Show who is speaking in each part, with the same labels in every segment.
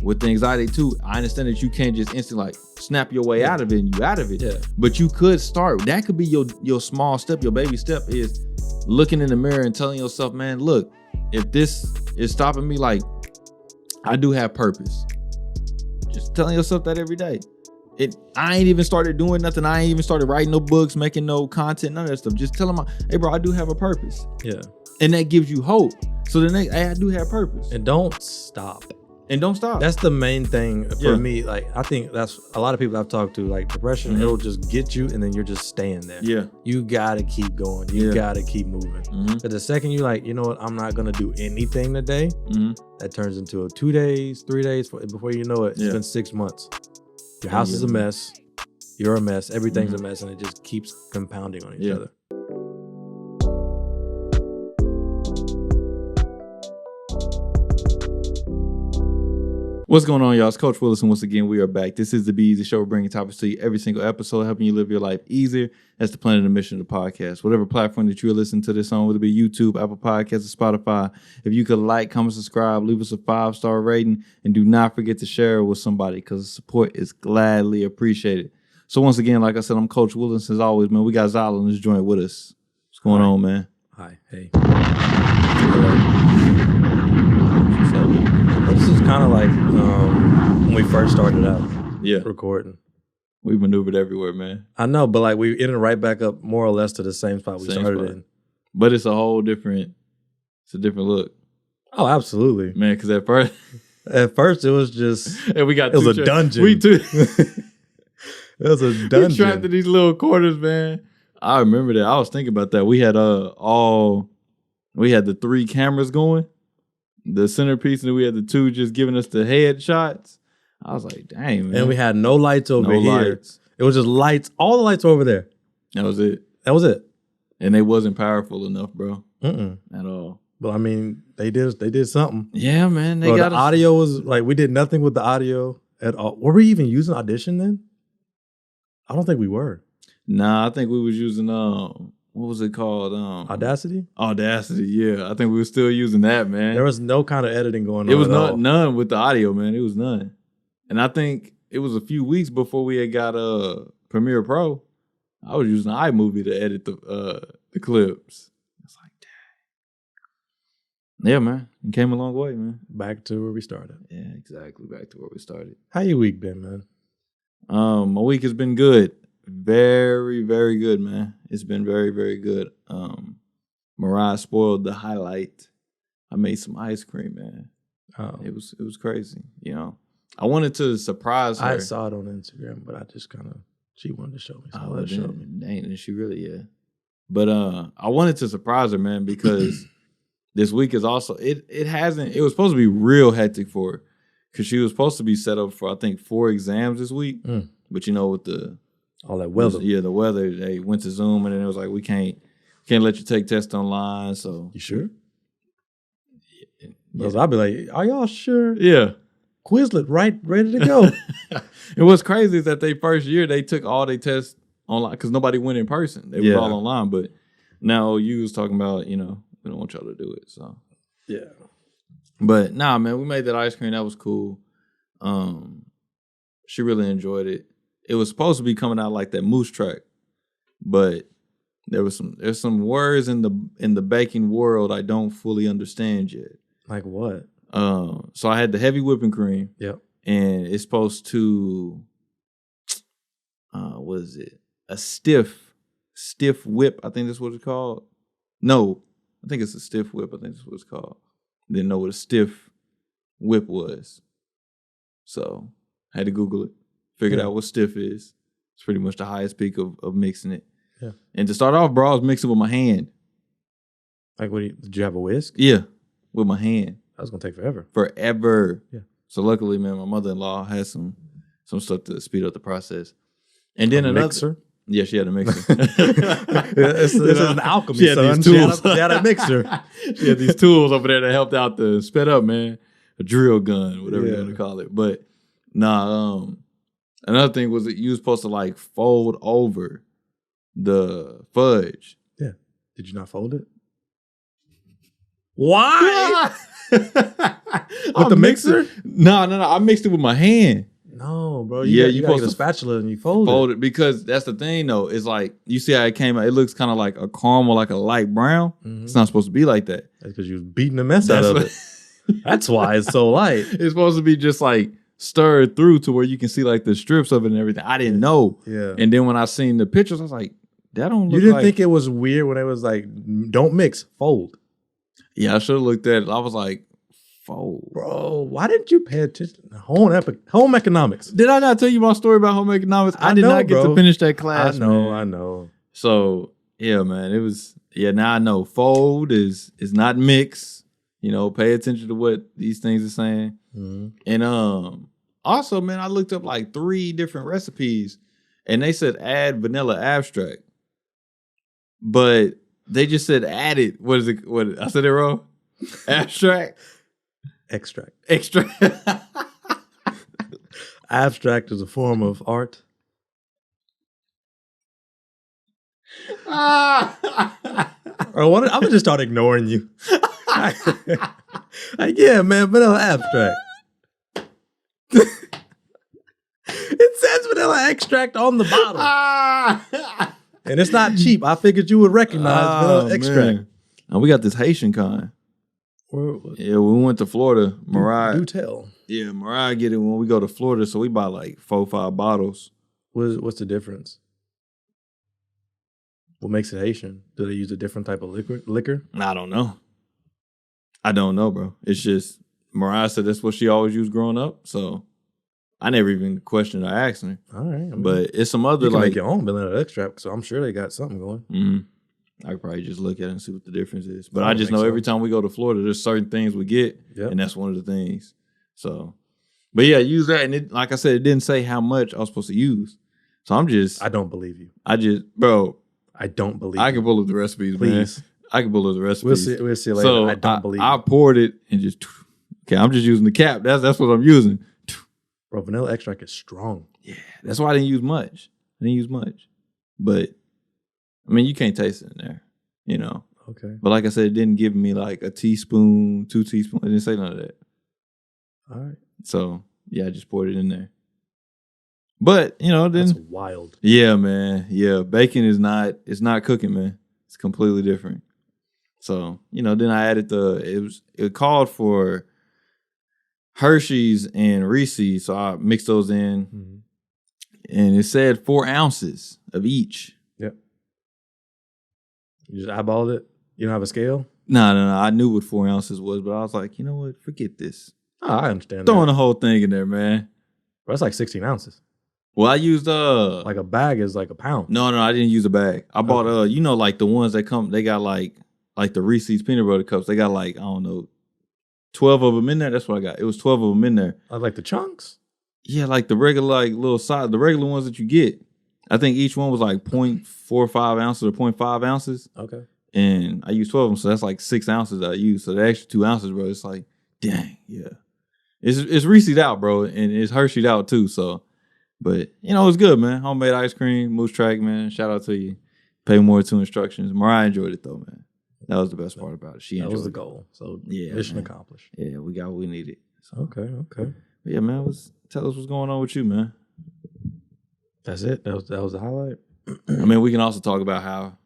Speaker 1: with the anxiety too, I understand that you can't just instantly like snap your way out of it and you out of it.
Speaker 2: Yeah.
Speaker 1: But you could start. That could be your small step, your baby step is looking in the mirror and telling yourself, man, look, if this is stopping me, like I do have purpose. Just telling yourself that every day. I ain't even started doing nothing. I ain't even started writing no books, making no content, none of that stuff. Just tell them, hey bro, I do have a purpose.
Speaker 2: Yeah.
Speaker 1: And that gives you hope. So the next, hey, I do have purpose.
Speaker 2: And don't stop.
Speaker 1: And don't stop.
Speaker 2: That's the main thing for me. Like, I think that's a lot of people I've talked to, like depression, it'll just get you and then you're just staying there.
Speaker 1: Yeah.
Speaker 2: You gotta keep going. You gotta keep moving. But the second you like, you know what, I'm not gonna do anything today, that turns into 2 days, 3 days, before you know it, it's been 6 months. Your house is a mess. You're a mess. Everything's a mess, and it just keeps compounding on each other.
Speaker 1: What's going on, y'all? It's Coach Williz, and once again, we are back. This is the Be Eazy Show. We're bringing topics to you every single episode, helping you live your life easier. That's the plan and the mission of the podcast. Whatever platform that you're listening to this on, whether it be YouTube, Apple Podcasts, or Spotify, if you could like, comment, subscribe, leave us a 5-star rating, and do not forget to share it with somebody because support is gladly appreciated. So once again, like I said, I'm Coach Williz. As always, man, we got Zyler in this joint with us. What's going on, man?
Speaker 2: Hi. Hey. This is kind of like when we first started out recording.
Speaker 1: We maneuvered everywhere, man.
Speaker 2: I know, but like we ended right back up more or less to the same spot we started in.
Speaker 1: But it's a whole different, it's a different look.
Speaker 2: Oh, absolutely.
Speaker 1: Man, because at first
Speaker 2: it was just,
Speaker 1: and we got
Speaker 2: it was a dungeon. It was a dungeon.
Speaker 1: We trapped in these little quarters, man. I remember that. I was thinking about that. We had we had the 3 cameras going, the centerpiece, and then we had the 2 just giving us the headshots. I was like, dang, man.
Speaker 2: And we had no lights over here. It was just lights. All the lights were over there.
Speaker 1: That was it.
Speaker 2: That was it.
Speaker 1: And they wasn't powerful enough, bro. At all.
Speaker 2: But I mean, they did something.
Speaker 1: Yeah, man.
Speaker 2: The audio was like, we did nothing with the audio at all. Were we even using Audition then? I don't think we were.
Speaker 1: Nah, I think we was using what was it called?
Speaker 2: Audacity?
Speaker 1: Audacity, yeah. I think we were still using that, man.
Speaker 2: There was no kind of editing going on.
Speaker 1: It was none with the audio, man. It was none. And I think it was a few weeks before we had got Premiere Pro. I was using iMovie to edit the clips. It's like, dang. Yeah, man. It came a long way, man.
Speaker 2: Back to where we started.
Speaker 1: Yeah, exactly. Back to where we started.
Speaker 2: How your week been, man?
Speaker 1: My week has been good. Very, very good, man. It's been very, very good. Mariah spoiled the highlight. I made some ice cream, man.
Speaker 2: Oh.
Speaker 1: It was crazy, you know. I wanted to surprise her.
Speaker 2: I saw it on Instagram, but I just she wanted to show me. So
Speaker 1: oh, dang, and she really, yeah. But I wanted to surprise her, man, because this week is also, it was supposed to be real hectic for her because she was supposed to be set up for, I think, 4 exams this week. But you know, with
Speaker 2: all that weather.
Speaker 1: The weather, they went to Zoom and then it was like, we can't let you take tests online. So
Speaker 2: you sure? Yeah. I'll be like, are y'all sure?
Speaker 1: Yeah.
Speaker 2: Quizlet, ready to go.
Speaker 1: And what's crazy is that they first year, they took all their tests online because nobody went in person. They was all online. But now you was talking about, you know, we don't want y'all to do it. So
Speaker 2: yeah.
Speaker 1: But nah, man, we made that ice cream. That was cool. She really enjoyed it. It was supposed to be coming out like that Moose track, but there's some words in the baking world I don't fully understand yet.
Speaker 2: Like what?
Speaker 1: So I had the heavy whipping cream.
Speaker 2: Yep.
Speaker 1: And it's supposed to, what is it? A stiff whip. I think that's what it's called. No, I think it's a stiff whip. I think that's what it's called. Didn't know what a stiff whip was. So I had to Google it. Figured out what stiff is. It's pretty much the highest peak of mixing it.
Speaker 2: Yeah.
Speaker 1: And to start off, bro, I was mixing with my hand.
Speaker 2: Like, did you have a whisk?
Speaker 1: Yeah, with my hand.
Speaker 2: That was gonna take forever.
Speaker 1: Forever.
Speaker 2: Yeah.
Speaker 1: So luckily, man, my mother-in-law had some stuff to speed up the process. And then another
Speaker 2: mixer.
Speaker 1: Yeah, she had a mixer.
Speaker 2: This is an alchemy,
Speaker 1: she had
Speaker 2: son.
Speaker 1: these tools.
Speaker 2: She had a mixer.
Speaker 1: She had these tools over there that helped out the sped up, man. A drill gun, whatever you want to call it. But nah, another thing was that you were supposed to like fold over the fudge.
Speaker 2: Yeah. Did you not fold it? Why? With the mixer?
Speaker 1: No. I mixed it with my hand.
Speaker 2: No, bro. You gotta get a spatula and you fold it.
Speaker 1: Because that's the thing, though. It's like, you see how it came out. It looks kind of like a caramel, like a light brown. Mm-hmm. It's not supposed to be like that.
Speaker 2: That's because you was beating the mess out of it. That's why it's so light.
Speaker 1: It's supposed to be just like stirred through to where you can see like the strips of it and everything. I didn't know.
Speaker 2: Yeah.
Speaker 1: And then when I seen the pictures, I was like, that don't look like...
Speaker 2: You didn't think it was weird when it was like, don't mix, fold.
Speaker 1: Yeah, I should have looked at it. I was like, fold.
Speaker 2: Bro, why didn't you pay attention to home economics?
Speaker 1: Did I not tell you my story about home economics? I did not get to finish that class.
Speaker 2: I know.
Speaker 1: So, yeah, man, it was... Yeah, now I know. Fold is not mix. You know, pay attention to what these things are saying. Mm-hmm. And also, man, I looked up like 3 different recipes, and they said add vanilla abstract. But they just said add it. What is it? What I said it wrong? Abstract?
Speaker 2: Extract. Abstract is a form of art. Or what? I'm gonna just start ignoring you. Like, yeah, man, vanilla abstract. It says vanilla extract on the bottle. And it's not cheap. I figured you would recognize vanilla extract.
Speaker 1: And we got this Haitian kind. Yeah, when we went to Florida, Mariah.
Speaker 2: Do tell.
Speaker 1: Yeah, Mariah get it when we go to Florida, so we buy like 4 or 5 bottles.
Speaker 2: What's the difference? What makes it Haitian? Do they use a different type of liquor?
Speaker 1: I don't know, bro. It's just Mariah said that's what she always used growing up, so I never even questioned or asked her.
Speaker 2: All right,
Speaker 1: but it's some other
Speaker 2: you can
Speaker 1: like
Speaker 2: make your own vanilla extract, so I'm sure they got something going.
Speaker 1: Mm-hmm. I could probably just look at it and see what the difference is. But I just know every time we go to Florida, there's certain things we get, and that's one of the things. So, but yeah, use that, and it, like I said, it didn't say how much I was supposed to use. So I don't believe you. I don't believe
Speaker 2: I
Speaker 1: can pull up the recipes,
Speaker 2: please.
Speaker 1: Man. I can pull up the recipes.
Speaker 2: We'll see later. So I don't believe
Speaker 1: I poured it and just, okay, I'm just using the cap. That's what I'm using.
Speaker 2: Bro, vanilla extract is strong.
Speaker 1: Yeah, that's why I didn't use much. But, I mean, you can't taste it in there, you know.
Speaker 2: Okay.
Speaker 1: But like I said, it didn't give me like a teaspoon, 2 teaspoons. It didn't say none of that.
Speaker 2: All right.
Speaker 1: So, yeah, I just poured it in there. But, you know, then...
Speaker 2: That's wild.
Speaker 1: Yeah, man. Yeah, bacon it's not cooking, man. It's completely different. So, you know, then I added it called for Hershey's and Reese's. So I mixed those in. Mm-hmm. And it said 4 ounces of each.
Speaker 2: Yep. You just eyeballed it? You don't have a scale?
Speaker 1: No. I knew what 4 ounces was, but I was like, you know what? Forget this.
Speaker 2: Oh, I understand
Speaker 1: Throwing the whole thing in there, man.
Speaker 2: Bro, that's like 16 ounces.
Speaker 1: Well, I used
Speaker 2: like a bag is like a pound.
Speaker 1: No, I didn't use a bag. I bought you know, like the ones that come, they got like the Reese's peanut butter cups. They got like, I don't know, 12 of them in there. That's what I got. It was 12 of them in there.
Speaker 2: Like the chunks?
Speaker 1: Yeah, like the regular like little size, the regular ones that you get. I think each one was like 0.45 ounces or 0.5 ounces.
Speaker 2: Okay.
Speaker 1: And I used 12 of them, so that's like 6 ounces that I used. So the extra 2 ounces, bro, it's like, dang, yeah. It's Reese's out, bro, and it's Hershey's out too, so. But, you know, it was good, man. Homemade ice cream, Moose Track, man. Shout out to you. Pay more to instructions. Mariah enjoyed it, though, man. That was the best part about it. She enjoyed it.
Speaker 2: That was the goal. So, yeah, mission accomplished.
Speaker 1: Yeah, we got what we needed. So.
Speaker 2: Okay.
Speaker 1: But yeah, man, tell us what's going on with you, man.
Speaker 2: That's it? That was the highlight?
Speaker 1: I mean, we can also talk about how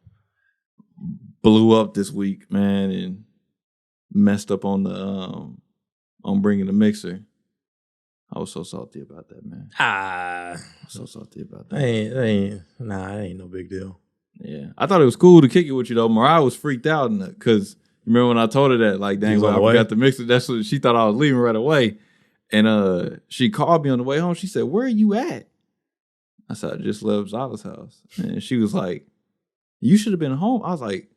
Speaker 1: blew up this week, man, and messed up on the on bringing the mixer. I was so salty about that, man. So salty about that.
Speaker 2: It ain't no big deal.
Speaker 1: Yeah. I thought it was cool to kick it with you, though. Mariah was freaked out because you remember when I told her that, like, dang, I forgot the mixer. That's what she thought I was leaving right away. And she called me on the way home. She said, "Where are you at?" I said, "I just left Zyler's house." And she was like, "You should have been home." I was like,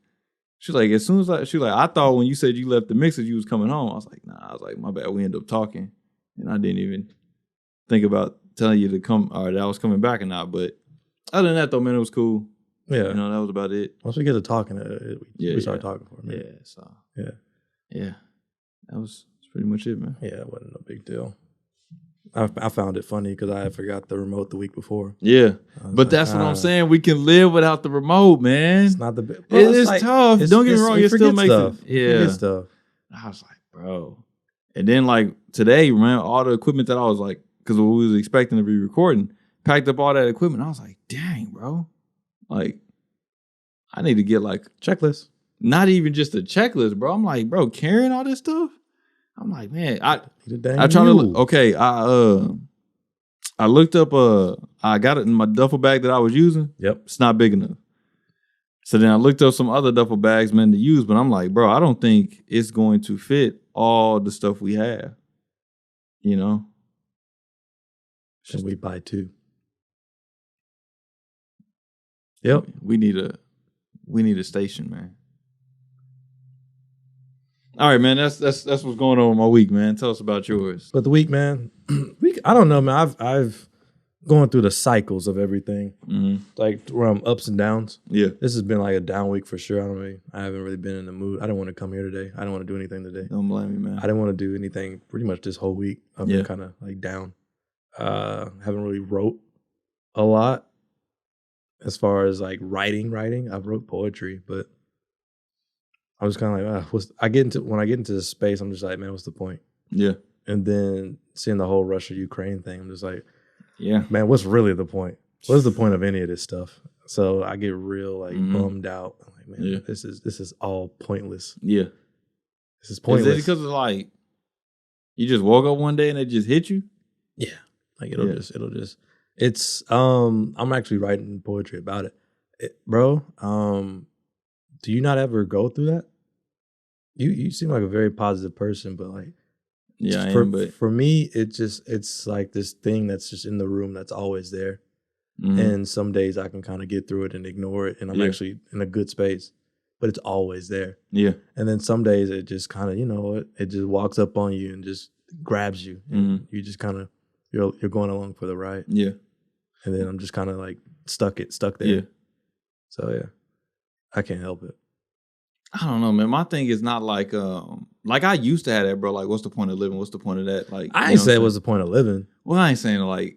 Speaker 1: she was like, as soon as I thought when you said you left the mixer, you was coming home. I was like, nah. I was like, my bad. We ended up talking. And I didn't even think about telling you to come or that I was coming back or not. But other than that, though, man, it was cool.
Speaker 2: Yeah.
Speaker 1: You know, that was about it.
Speaker 2: Once we get to talking, we started talking for a minute.
Speaker 1: Yeah. So,
Speaker 2: yeah.
Speaker 1: That was pretty much it, man.
Speaker 2: Yeah, it wasn't no big deal. I found it funny because I had forgot the remote the week before.
Speaker 1: Yeah. But that's what I'm saying. We can live without the remote, man.
Speaker 2: It's not the big.
Speaker 1: It's like, tough. Don't get me wrong. You're still making
Speaker 2: stuff. Yeah. Stuff.
Speaker 1: I was like, bro. And then like today, man, all the equipment that I was like, because we was expecting to be recording, packed up all that equipment. I was like, dang, bro. Like, I need to get like
Speaker 2: checklist.
Speaker 1: Not even just a checklist, bro. I'm like, bro, carrying all this stuff. I'm like, man, I try to look. Okay, I looked up. I got it in my duffel bag that I was using.
Speaker 2: Yep,
Speaker 1: it's not big enough. So then I looked up some other duffel bags, man, to use. But I'm like, bro, I don't think it's going to fit all the stuff we have. You know.
Speaker 2: Should we buy 2? Yep,
Speaker 1: we need a station, man. All right, man. That's what's going on with my week, man. Tell us about yours.
Speaker 2: But the week, man, I don't know, man. I've going through the cycles of everything, like where I'm ups and downs.
Speaker 1: Yeah,
Speaker 2: this has been like a down week for sure. I haven't really been in the mood. I don't want to come here today. I don't want to do anything today.
Speaker 1: Don't blame me, man.
Speaker 2: I didn't want to do anything pretty much this whole week. I've been kind of like down. Haven't really wrote a lot as far as like writing. I've wrote poetry, but I was kind of like, when I get into this space, I'm just like, man, what's the point?
Speaker 1: Yeah.
Speaker 2: And then seeing the whole Russia-Ukraine thing, I'm just like,
Speaker 1: yeah, man,
Speaker 2: what's really the point? What's the point of any of this stuff? So I get real like bummed out. I'm like, man, this is all pointless.
Speaker 1: Yeah.
Speaker 2: This is pointless.
Speaker 1: Is it because of like, you just woke up one day and it just hit you?
Speaker 2: Yeah. Like it'll just, it's, I'm actually writing poetry about it. Bro, do you not ever go through that? You seem like a very positive person, but like,
Speaker 1: yeah, I
Speaker 2: am,
Speaker 1: but
Speaker 2: for me, it's like this thing that's just in the room that's always there. And some days I can kind of get through it and ignore it, and I'm actually in a good space, but it's always there.
Speaker 1: Yeah.
Speaker 2: And then some days it just kind of, it just walks up on you and just grabs you, and you just kind of you're going along for the ride.
Speaker 1: Yeah.
Speaker 2: And then I'm just kind of like stuck there.
Speaker 1: Yeah.
Speaker 2: So yeah, I can't help it.
Speaker 1: I don't know, man. My thing is not like I used to have that, bro. Like, what's the point of living? What's the point of that? Like,
Speaker 2: I ain't say what's the point of living.
Speaker 1: Well, I ain't saying like,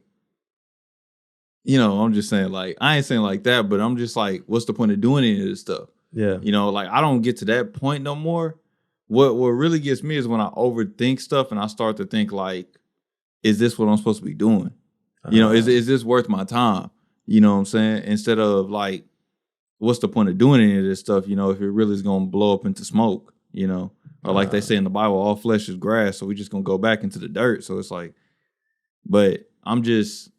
Speaker 1: I'm just saying like, I ain't saying like that, but I'm just like, what's the point of doing any of this stuff?
Speaker 2: Yeah.
Speaker 1: Like I don't get to that point no more. What really gets me is when I overthink stuff and I start to think like, is this what I'm supposed to be doing? Is this worth my time? You know what I'm saying? Instead of like, what's the point of doing any of this stuff, if it really is going to blow up into smoke, Or like they say in the Bible, all flesh is grass, so we're just going to go back into the dirt. So it's like, but I'm just,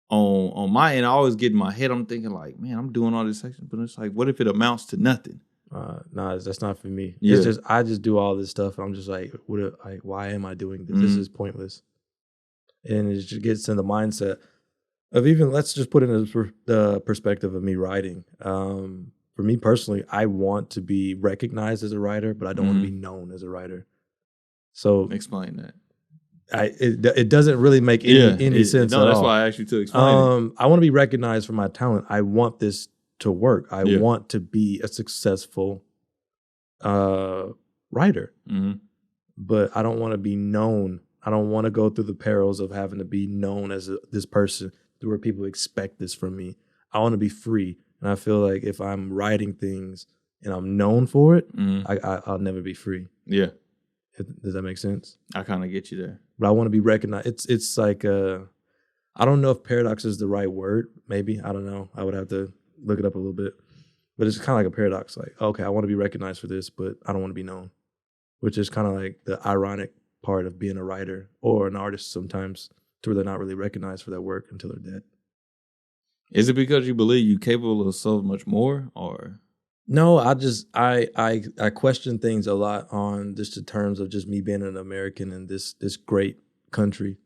Speaker 1: on my end, I always get in my head, I'm thinking like, man, I'm doing all this section, but it's like, what if it amounts to nothing?
Speaker 2: Nah, that's not for me.
Speaker 1: Yeah.
Speaker 2: It's just, I just do all this stuff, and I'm just like, why am I doing this? This is pointless. And it just gets in the mindset of even, let's just put it in the perspective of me writing. For me personally, I want to be recognized as a writer, but I don't want to be known as a writer. So
Speaker 1: explain that.
Speaker 2: It doesn't really make any sense.
Speaker 1: No, that's why I asked you to explain it.
Speaker 2: I want to be recognized for my talent. I want this to work. I want to be a successful writer, but I don't want to be known. I don't want to go through the perils of having to be known as this person, where people expect this from me. I want to be free. And I feel like if I'm writing things and I'm known for it, I'll never be free.
Speaker 1: Yeah.
Speaker 2: Does that make sense?
Speaker 1: I kind of get you there.
Speaker 2: But I want to be recognized. It's like, I don't know if paradox is the right word. Maybe. I don't know. I would have to look it up a little bit. But it's kind of like a paradox. Like, okay, I want to be recognized for this, but I don't want to be known. Which is kind of like the ironic part of being a writer or an artist sometimes, to where they're not really recognized for their work until they're dead.
Speaker 1: Is it because you believe you're capable of so much more, or?
Speaker 2: No, I question things a lot on just the terms of just me being an American in this great country,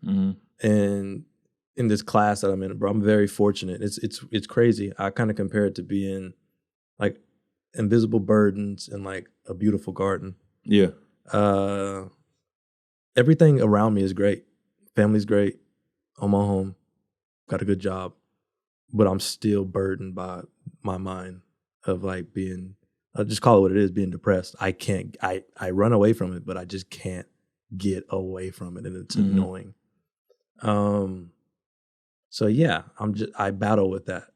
Speaker 2: and in this class that I'm in, bro. I'm very fortunate. It's crazy. I kind of compare it to being like invisible burdens and like a beautiful garden.
Speaker 1: Yeah.
Speaker 2: Everything around me is great. Family's great. On my home, got a good job, but I'm still burdened by my mind of like being, I'll just call it what it is, being depressed. I run away from it, but I just can't get away from it, and it's annoying. So yeah, I battle with that,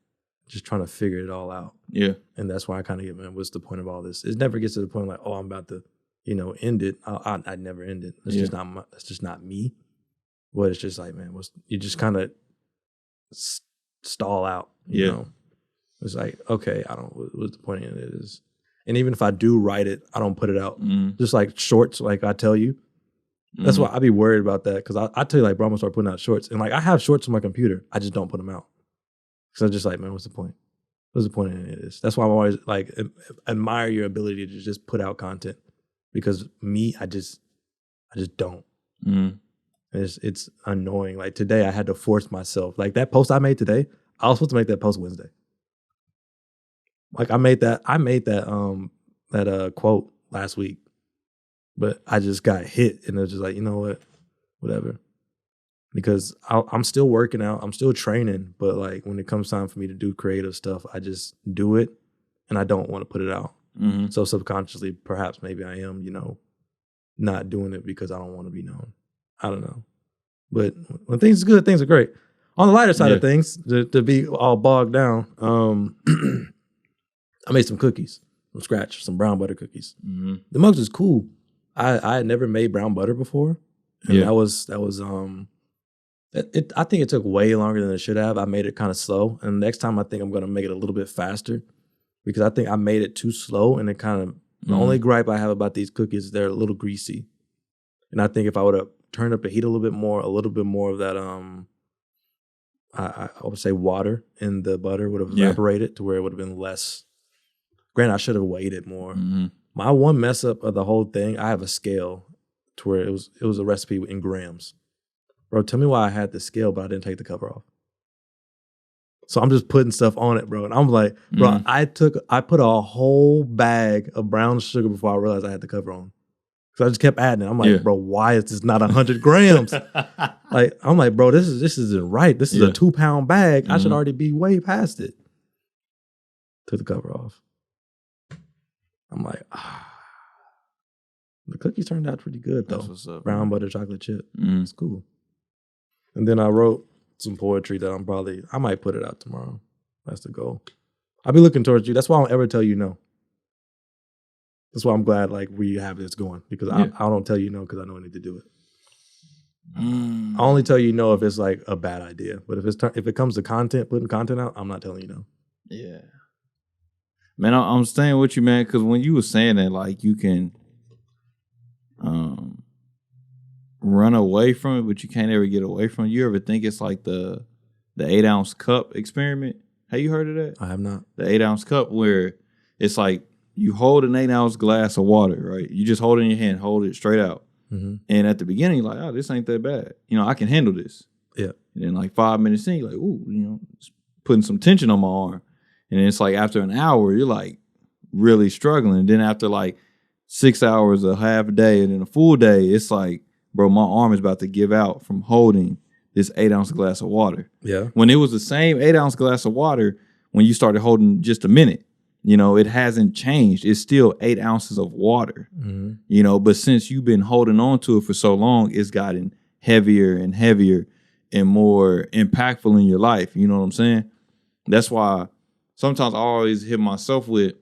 Speaker 2: just trying to figure it all out.
Speaker 1: Yeah.
Speaker 2: And that's why I kind of get, man, what's the point of all this? It never gets to the point like, oh, I'm about to, end it. I never end it. It's just not. That's just not me. But it's just like, man, you just kind of stall out. You know, it's like, okay, I don't. What's the point of it is? And even if I do write it, I don't put it out. Just like shorts, like I tell you. That's why I be worried about that, because I tell you, like, bro, I'm gonna start putting out shorts, and like I have shorts on my computer. I just don't put them out. So I'm just like, man, what's the point? What's the point in this? That's why I'm always like admire your ability to just put out content, because me, I just don't. It's annoying. Like today, I had to force myself. Like that post I made today, I was supposed to make that post Wednesday. Like I made that quote last week, but I just got hit, and it was just like, you know what, whatever. Because I'm still working out, I'm still training, but like when it comes time for me to do creative stuff, I just do it, and I don't want to put it out. So subconsciously, perhaps maybe I am, not doing it because I don't want to be known. I don't know. But when things are good, things are great. On the lighter side of things, to be all bogged down, I made some cookies from scratch, some brown butter cookies. The mugs is cool. I had never made brown butter before, and that was I think it took way longer than it should have. I made it kind of slow, and next time I think I'm gonna make it a little bit faster, because I think I made it too slow, and it kind of the only gripe I have about these cookies is they're a little greasy, and I think if I would have turned up the heat a little bit more of that I would say water in the butter would have evaporated to where it would have been less. Granted, I should have waited more. My one mess up of the whole thing, I have a scale to where it was a recipe in grams. Bro, tell me why I had the scale, but I didn't take the cover off. So I'm just putting stuff on it, bro. And I'm like, bro, I put a whole bag of brown sugar before I realized I had the cover on. So I just kept adding it. I'm like, bro, why is this not 100 grams? I'm like, bro, this isn't right. This is a 2-pound bag. I should already be way past it. Took the cover off. I'm like, The cookies turned out pretty good though.
Speaker 1: That's what's up,
Speaker 2: brown butter chocolate chip. It's cool. And then I wrote some poetry that I might put it out tomorrow. That's the goal. I'll be looking towards you. That's why I don't ever tell you no. That's why I'm glad like we have this going, because I don't tell you no because I know I need to do it. I only tell you no if it's like a bad idea. But if it comes to putting content out, I'm not telling you no.
Speaker 1: Yeah. Man, I'm staying with you, man, because when you were saying that, like, you can run away from it, but you can't ever get away from it. You ever think it's like the 8-ounce cup experiment? Have you heard of that?
Speaker 2: I have not.
Speaker 1: The 8-ounce cup, where it's like you hold an 8-ounce glass of water, right? You just hold it in your hand, hold it straight out. And at the beginning, you're like, oh, this ain't that bad. I can handle this. Yeah. And then like 5 minutes in, you're like, ooh, it's putting some tension on my arm. And then it's like after an hour, you're like really struggling. And then after like 6 hours, a half a day, and then a full day, it's like, bro, my arm is about to give out from holding this 8-ounce glass of water. Yeah. When it was the same 8-ounce glass of water when you started holding just a minute, it hasn't changed. It's still 8 ounces of water, but since you've been holding on to it for so long, it's gotten heavier and heavier and more impactful in your life. You know what I'm saying? That's why sometimes I always hit myself with,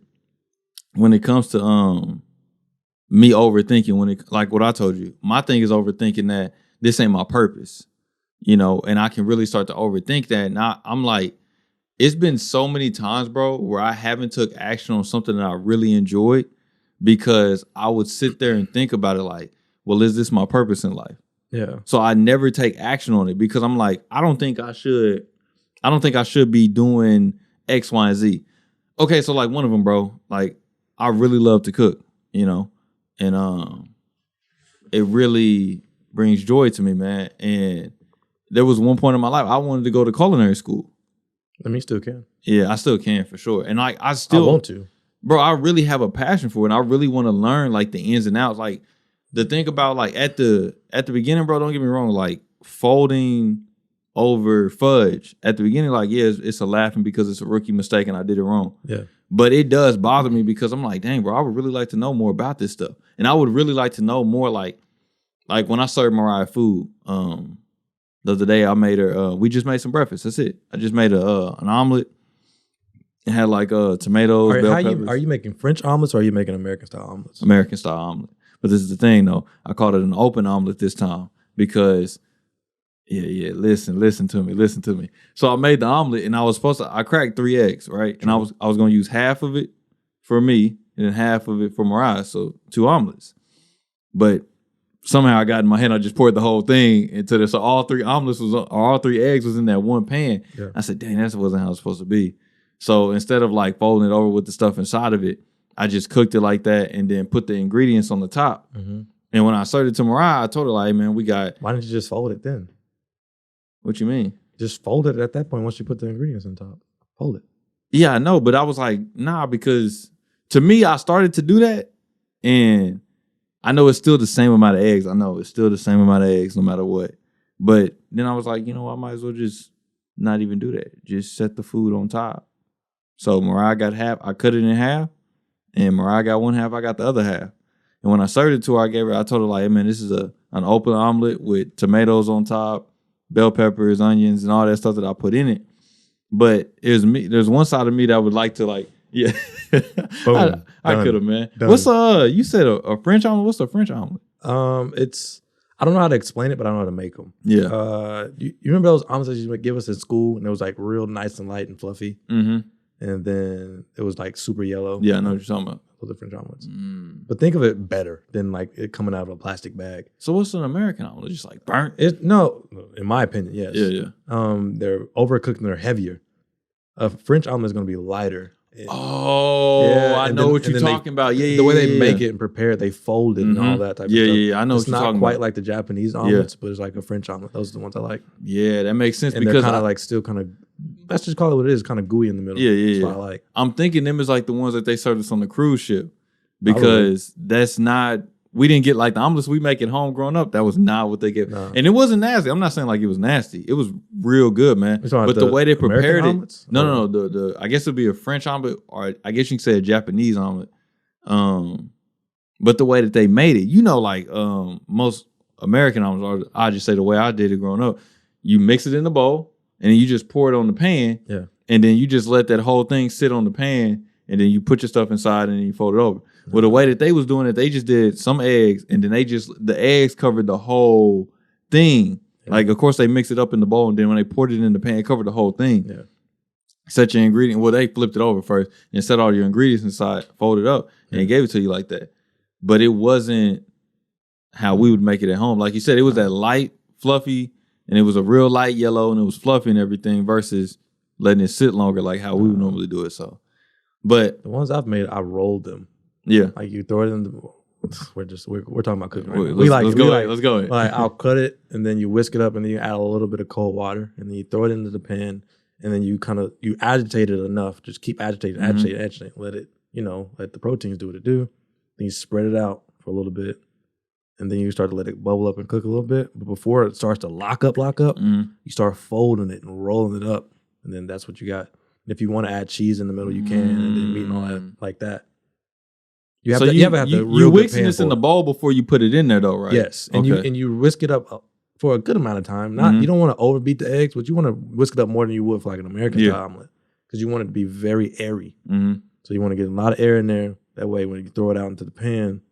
Speaker 1: when it comes to me overthinking, like what I told you, my thing is overthinking that this ain't my purpose, and I can really start to overthink that. And I'm like, it's been so many times, bro, where I haven't took action on something that I really enjoyed, because I would sit there and think about it like, well, is this my purpose in life? Yeah. So I never take action on it, because I'm like, I don't think I should be doing X, Y, and Z. Okay, so like one of them, bro, like I really love to cook, and it really brings joy to me, man. And there was one point in my life I wanted to go to culinary school.
Speaker 2: I mean, you still can.
Speaker 1: Yeah, I still can for sure. And like I want to. Bro, I really have a passion for it. And I really want to learn like the ins and outs. Like the thing about like at the beginning, bro, don't get me wrong, like folding over fudge at the beginning, like, yeah, it's a laughing because it's a rookie mistake and I did it wrong. Yeah. But it does bother me, because I'm like, dang, bro, I would really like to know more about this stuff. And I would really like to know more like when I served Mariah food, the other day I made her, we just made some breakfast. That's it. I just made an omelet. It had like tomatoes, bell peppers.
Speaker 2: Are you making French omelets or are you making American style omelets?
Speaker 1: American style omelet. But this is the thing, though. I called it an open omelet this time because, listen to me. So I made the omelet, and I cracked 3 eggs, right? And I was going to use half of it for me and then half of it for Mariah, so 2 omelets. But somehow I got in my head, I just poured the whole thing into this. So all 3 eggs was in that one pan. Yeah. I said, dang, that wasn't how it was supposed to be. So instead of like folding it over with the stuff inside of it, I just cooked it like that and then put the ingredients on the top. Mm-hmm. And when I served it to Mariah, I told her, like, man, we got...
Speaker 2: Why didn't you just fold it then?
Speaker 1: What you mean?
Speaker 2: Just fold it at that point once you put the ingredients on top. Fold it.
Speaker 1: Yeah, I know, but I was like, nah, because to me, I started to do that, and I know it's still the same amount of eggs. I know it's still the same amount of eggs no matter what. But then I was like, you know, I might as well just not even do that. Just set the food on top. So Mariah got half. I cut it in half, and Mariah got one half. I got the other half. And when I served it to her, I told her, like, hey, man, this is an open omelet with tomatoes on top, bell peppers, onions, and all that stuff that I put in it. But there's one side of me that would like to, like, yeah.
Speaker 2: Boom,
Speaker 1: I could have, man.
Speaker 2: Done.
Speaker 1: What's you said a French omelet? What's a French omelet?
Speaker 2: I don't know how to explain it, but I know how to make them.
Speaker 1: Yeah.
Speaker 2: You remember those omelets that you would give us in school, and it was like real nice and light and fluffy, and then it was like super yellow.
Speaker 1: Yeah, I know what you're talking about.
Speaker 2: Those are French omelets. But think of it better than like it coming out of a plastic bag.
Speaker 1: So what's an American omelet? Just like burnt?
Speaker 2: No, in my opinion, yes.
Speaker 1: Yeah.
Speaker 2: They're overcooked and they're heavier. A French omelet is going to be lighter.
Speaker 1: I know what you're talking about. Yeah,
Speaker 2: the way they make it and prepare it, they fold it and all that type of stuff.
Speaker 1: Yeah, I know what you're talking about.
Speaker 2: It's not quite like the Japanese omelets, but it's like a French omelet. Those are the ones I like.
Speaker 1: Yeah, that makes sense.
Speaker 2: And because they're kind of like still kind of, let's just call it what it is, kind of gooey in the middle.
Speaker 1: Yeah.
Speaker 2: That's what I like.
Speaker 1: I'm thinking them is like the ones that they served us on the cruise ship because that's not, we didn't get like the omelets we make at home growing up. That was not what they get. No. And it wasn't nasty. I'm not saying like it was nasty. It was real good, man. But the way they prepared it. No. The I guess it'd be a French omelet, or I guess you can say a Japanese omelet. But the way that they made it, you know, like most American omelets, or I just say the way I did it growing up, you mix it in the bowl and then you just pour it on the pan. Yeah. And then you just let that whole thing sit on the pan, and then you put your stuff inside and then you fold it over. Well, the way that they was doing it, they just did some eggs, and then the eggs covered the whole thing. Yeah. Like, of course, they mixed it up in the bowl, and then when they poured it in the pan, it covered the whole thing. Yeah. Set your ingredient. Well, they flipped it over first and set all your ingredients inside, folded up, and they gave it to you like that. But it wasn't how we would make it at home. Like you said, it was that light, fluffy, and it was a real light yellow, and it was fluffy and everything versus letting it sit longer like how we would normally do it. So, but
Speaker 2: the ones I've made, I rolled them.
Speaker 1: Yeah,
Speaker 2: like you throw it in the. We're talking about cooking. Right?
Speaker 1: Let's go.
Speaker 2: Like I'll cut it, and then you whisk it up, and then you add a little bit of cold water, and then you throw it into the pan, and then you agitate it enough. Just keep agitating, agitate. Let it, let the proteins do what it do. Then you spread it out for a little bit, and then you start to let it bubble up and cook a little bit. But before it starts to lock up, you start folding it and rolling it up, and then that's what you got. And if you want to add cheese in the middle, you can, and then meat and all that like that. You have
Speaker 1: you're whisking this in the bowl before you put it in there, though, right?
Speaker 2: Yes, and you whisk it up for a good amount of time. You don't want to overbeat the eggs, but you want to whisk it up more than you would for like an American style omelet, because you want it to be very airy. So you want to get a lot of air in there. That way, when you throw it out into the pan,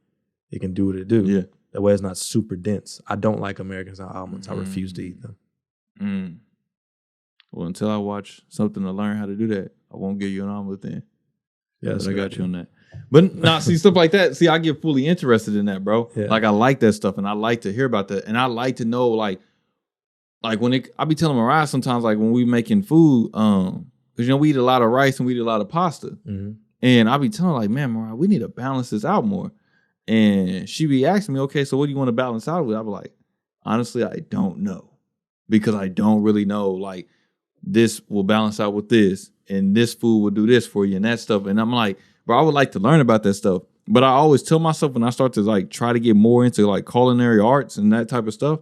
Speaker 2: it can do what it do. Yeah. That way, it's not super dense. I don't like American style omelets. I refuse to eat them.
Speaker 1: Well, until I watch something to learn how to do that, I won't give you an omelet then. Yeah, I got you on that. But nah, see, stuff like that. See, I get fully interested in that, bro. Yeah. Like, I like that stuff, and I like to hear about that, and I like to know, like when I be telling Mariah sometimes, like when we making food, because we eat a lot of rice and we eat a lot of pasta, and I be telling her, like, man, Mariah, we need to balance this out more, and she be asking me, okay, so what do you want to balance out with? I be like, honestly, I don't know, because I don't really know, like, this will balance out with this, and this food will do this for you, and that stuff, and I'm like, bro, I would like to learn about that stuff. But I always tell myself when I start to like try to get more into like culinary arts and that type of stuff,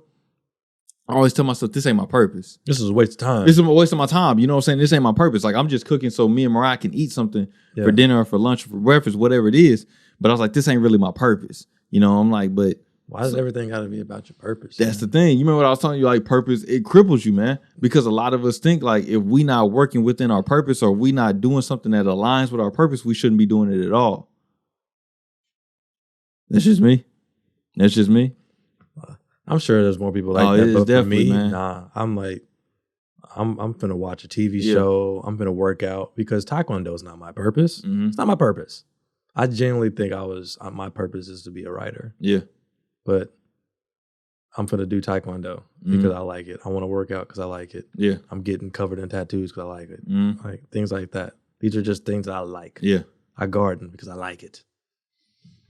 Speaker 1: I always tell myself, this ain't my purpose.
Speaker 2: This is a waste of time.
Speaker 1: This is a waste of my time. You know what I'm saying? This ain't my purpose. Like, I'm just cooking so me and Mariah can eat something for dinner or for lunch or for breakfast, whatever it is. But I was like, this ain't really my purpose. I'm like, but
Speaker 2: why does everything got to be about your purpose?
Speaker 1: That's the thing. You remember what I was telling you? Like, purpose, it cripples you, man. Because a lot of us think like if we not working within our purpose or we not doing something that aligns with our purpose, we shouldn't be doing it at all. That's just me. That's just me.
Speaker 2: I'm sure there's more people like that, but for me,
Speaker 1: man.
Speaker 2: nah. I'm like, I'm finna watch a TV show. I'm finna work out because Taekwondo is not my purpose. It's not my purpose. I genuinely think my purpose is to be a writer.
Speaker 1: Yeah.
Speaker 2: But I'm finna do Taekwondo because I like it. I want to work out because I like it.
Speaker 1: Yeah.
Speaker 2: I'm getting covered in tattoos because I like it. Like things like that. These are just things that I like.
Speaker 1: Yeah.
Speaker 2: I garden because I like it.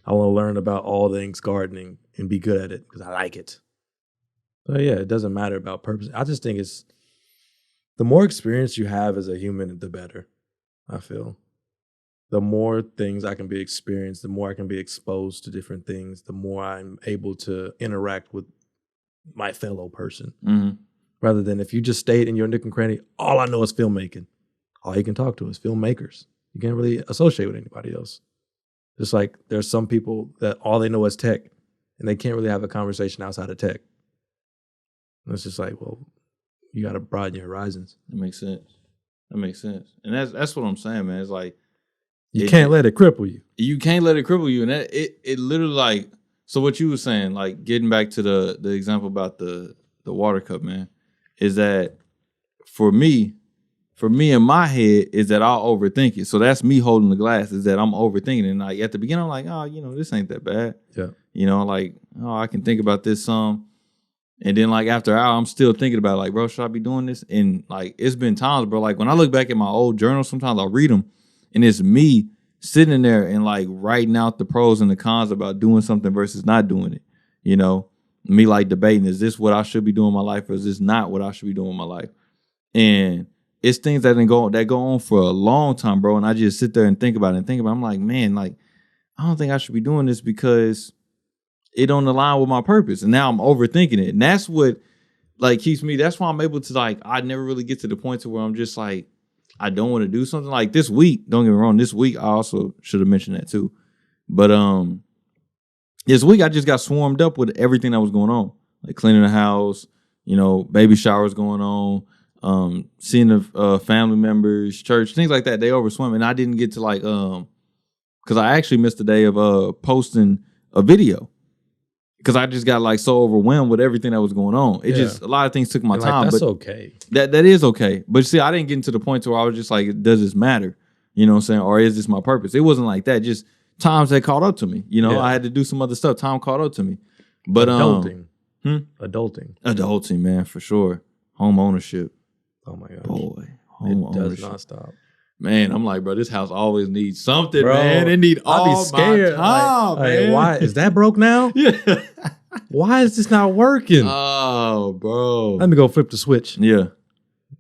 Speaker 2: I want to learn about all things gardening and be good at it because I like it. But yeah, it doesn't matter about purpose. I just think it's the more experience you have as a human, the better, I feel. The more things I can be experienced, the more I can be exposed to different things, the more I'm able to interact with my fellow person. Rather than if you just stayed in your nook and cranny, all I know is filmmaking. All you can talk to is filmmakers. You can't really associate with anybody else. Just like there's some people that all they know is tech and they can't really have a conversation outside of tech. And it's just like, well, you got to broaden your horizons.
Speaker 1: That makes sense. And that's what I'm saying, man. It's like,
Speaker 2: you can't let it cripple you.
Speaker 1: You can't let it cripple you. And it literally like, so what you were saying, like getting back to the example about the water cup, man, is that for me in my head is that I'll overthink it. So that's me holding the glass, is that I'm overthinking it. And like at the beginning, I'm like, oh, this ain't that bad.
Speaker 2: Yeah.
Speaker 1: Like, oh, I can think about this some. And then like after an hour, I'm still thinking about it, like, bro, should I be doing this? And like, it's been times, bro, like when I look back at my old journals, sometimes I'll read them and it's me sitting in there and like writing out the pros and the cons about doing something versus not doing it. Me like debating, is this what I should be doing in my life or is this not what I should be doing in my life? And it's things that go on for a long time, bro. And I just sit there and think about it. I'm like, man, like, I don't think I should be doing this because it don't align with my purpose. And now I'm overthinking it. And that's what like keeps me, that's why I'm able to like, I never really get to the point to where I'm just like, I don't want to do something. Like this week, don't get me wrong, this week I also should have mentioned that too. But this week I just got swarmed up with everything that was going on. Like cleaning the house, baby showers going on, seeing the family members, church, things like that. They overswam. And I didn't get to like, because I actually missed the day of posting a video. Because I just got like so overwhelmed with everything that was going on. It just, a lot of things took my time.
Speaker 2: That's
Speaker 1: but
Speaker 2: okay.
Speaker 1: That is okay. But see, I didn't get into the point where I was just like, does this matter? You know what I'm saying? Or is this my purpose? It wasn't like that. Just times that caught up to me. I had to do some other stuff. Time caught up to me. But
Speaker 2: adulting.
Speaker 1: Adulting, man, for sure. Home ownership.
Speaker 2: Oh my gosh.
Speaker 1: Boy. Home
Speaker 2: ownership.
Speaker 1: ownership.
Speaker 2: Does not stop.
Speaker 1: Man, I'm like, bro, this house always needs something,
Speaker 2: bro,
Speaker 1: man. It need all
Speaker 2: I'd be scared.
Speaker 1: my time, man.
Speaker 2: Like, why is that broke now?
Speaker 1: Yeah.
Speaker 2: Why is this not working?
Speaker 1: Oh, bro.
Speaker 2: Let me go flip the switch.
Speaker 1: Yeah.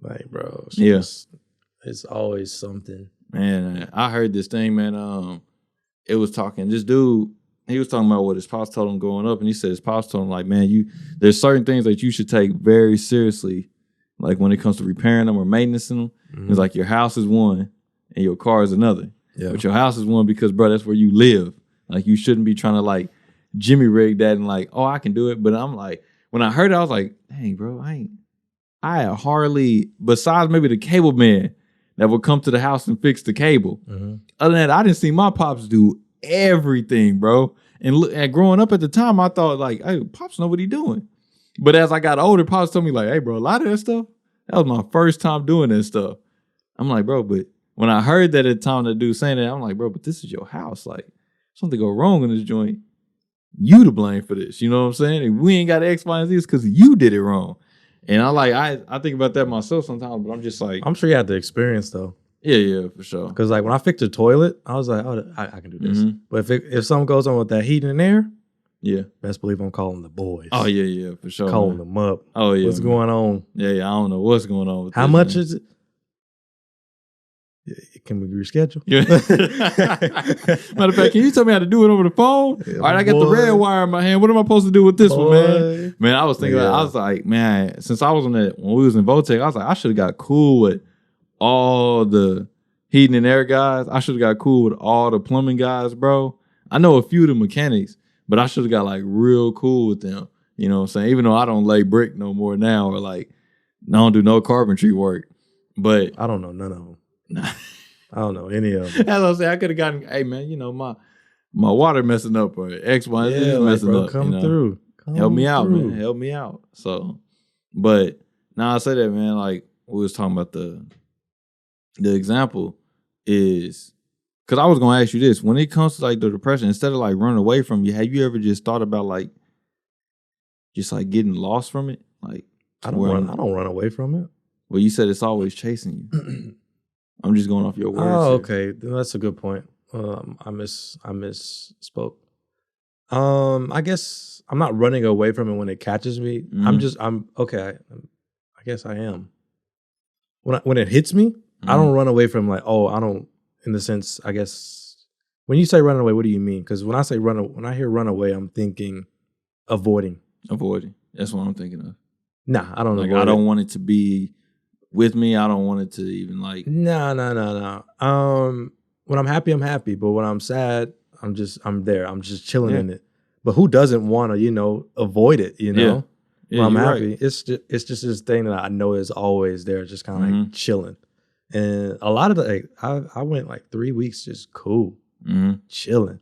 Speaker 2: Like, bro. It's always something.
Speaker 1: Man, I heard this thing, man. It was talking, this dude, he was talking about what his pops told him growing up, and he said his pops told him, like, man, there's certain things that you should take very seriously, like when it comes to repairing them or maintaining them. It's like your house is one and your car is another.
Speaker 2: Yeah.
Speaker 1: But your house is one because, bro, that's where you live. Like, you shouldn't be trying to, like, Jimmy rig that and, like, oh, I can do it. But I'm like, when I heard it, I was like, dang, bro, I hardly, besides maybe the cable man that would come to the house and fix the cable. Other than that, I didn't see my pops do everything, bro. And growing up at the time, I thought, like, hey, pops know what he doing. But as I got older, pops told me, like, hey, bro, a lot of that stuff, that was my first time doing that stuff. I'm like, bro, but when I heard that at the time the dude saying that, I'm like, bro, but this is your house. Like, something go wrong in this joint, you to blame for this. You know what I'm saying? If we ain't got X, Y, and Z, it's because you did it wrong. And I think about that myself sometimes, but I'm just like,
Speaker 2: I'm sure you had the experience though.
Speaker 1: Yeah, for sure.
Speaker 2: Because like when I fixed the toilet, I was like, oh, I can do this. But if something goes on with that heat and air, best believe I'm calling the boys.
Speaker 1: Oh yeah, for sure.
Speaker 2: Calling them up.
Speaker 1: Oh yeah,
Speaker 2: what's going on?
Speaker 1: Yeah, I don't know what's going on with
Speaker 2: how
Speaker 1: this,
Speaker 2: much
Speaker 1: man.
Speaker 2: is it? Can we reschedule?
Speaker 1: Yeah. Matter of fact, can you tell me how to do it over the phone?
Speaker 2: Yeah,
Speaker 1: all right, I got the red wire in my hand. What am I supposed to do with this one, man? Man, I was thinking, I was like, man, since I was when we was in Votech, I was like, I should have got cool with all the heating and air guys. I should have got cool with all the plumbing guys, bro. I know a few of the mechanics, but I should have got like real cool with them. You know what I'm saying? Even though I don't lay brick no more now, or like I don't do no carpentry work. But
Speaker 2: I don't know none of them. I don't know any of them.
Speaker 1: As I say, I could have gotten, hey man, my water messing up or X, Y, Z is messing
Speaker 2: bro,
Speaker 1: up.
Speaker 2: Come through.
Speaker 1: Help me out, man. Help me out. So, but now I say that, man, like we was talking about the example is, because I was going to ask you this. When it comes to like the depression, instead of like running away from you, have you ever just thought about like just like getting lost from it? Like
Speaker 2: I don't run away from it.
Speaker 1: Well, you said it's always chasing you. I'm just going off your words.
Speaker 2: Oh, okay. That's a good point. I misspoke. I guess I'm not running away from it when it catches me.
Speaker 1: Mm-hmm.
Speaker 2: I'm okay. I guess I am. When it hits me, I don't run away from like, oh, I don't, in the sense, I guess, when you say run away, what do you mean? Because when I say when I hear run away, I'm thinking avoiding.
Speaker 1: Avoiding. That's what I'm thinking of.
Speaker 2: Nah, I don't know.
Speaker 1: Like, I don't want it to be with me. I don't want it to even like.
Speaker 2: No. When I'm happy, I'm happy. But when I'm sad, I'm there. I'm just chilling in it. But who doesn't want to, avoid it, Yeah, when I'm happy. Right. It's just this thing that I know is always there, just kind of like chilling. And a lot of I went like 3 weeks just cool, chilling.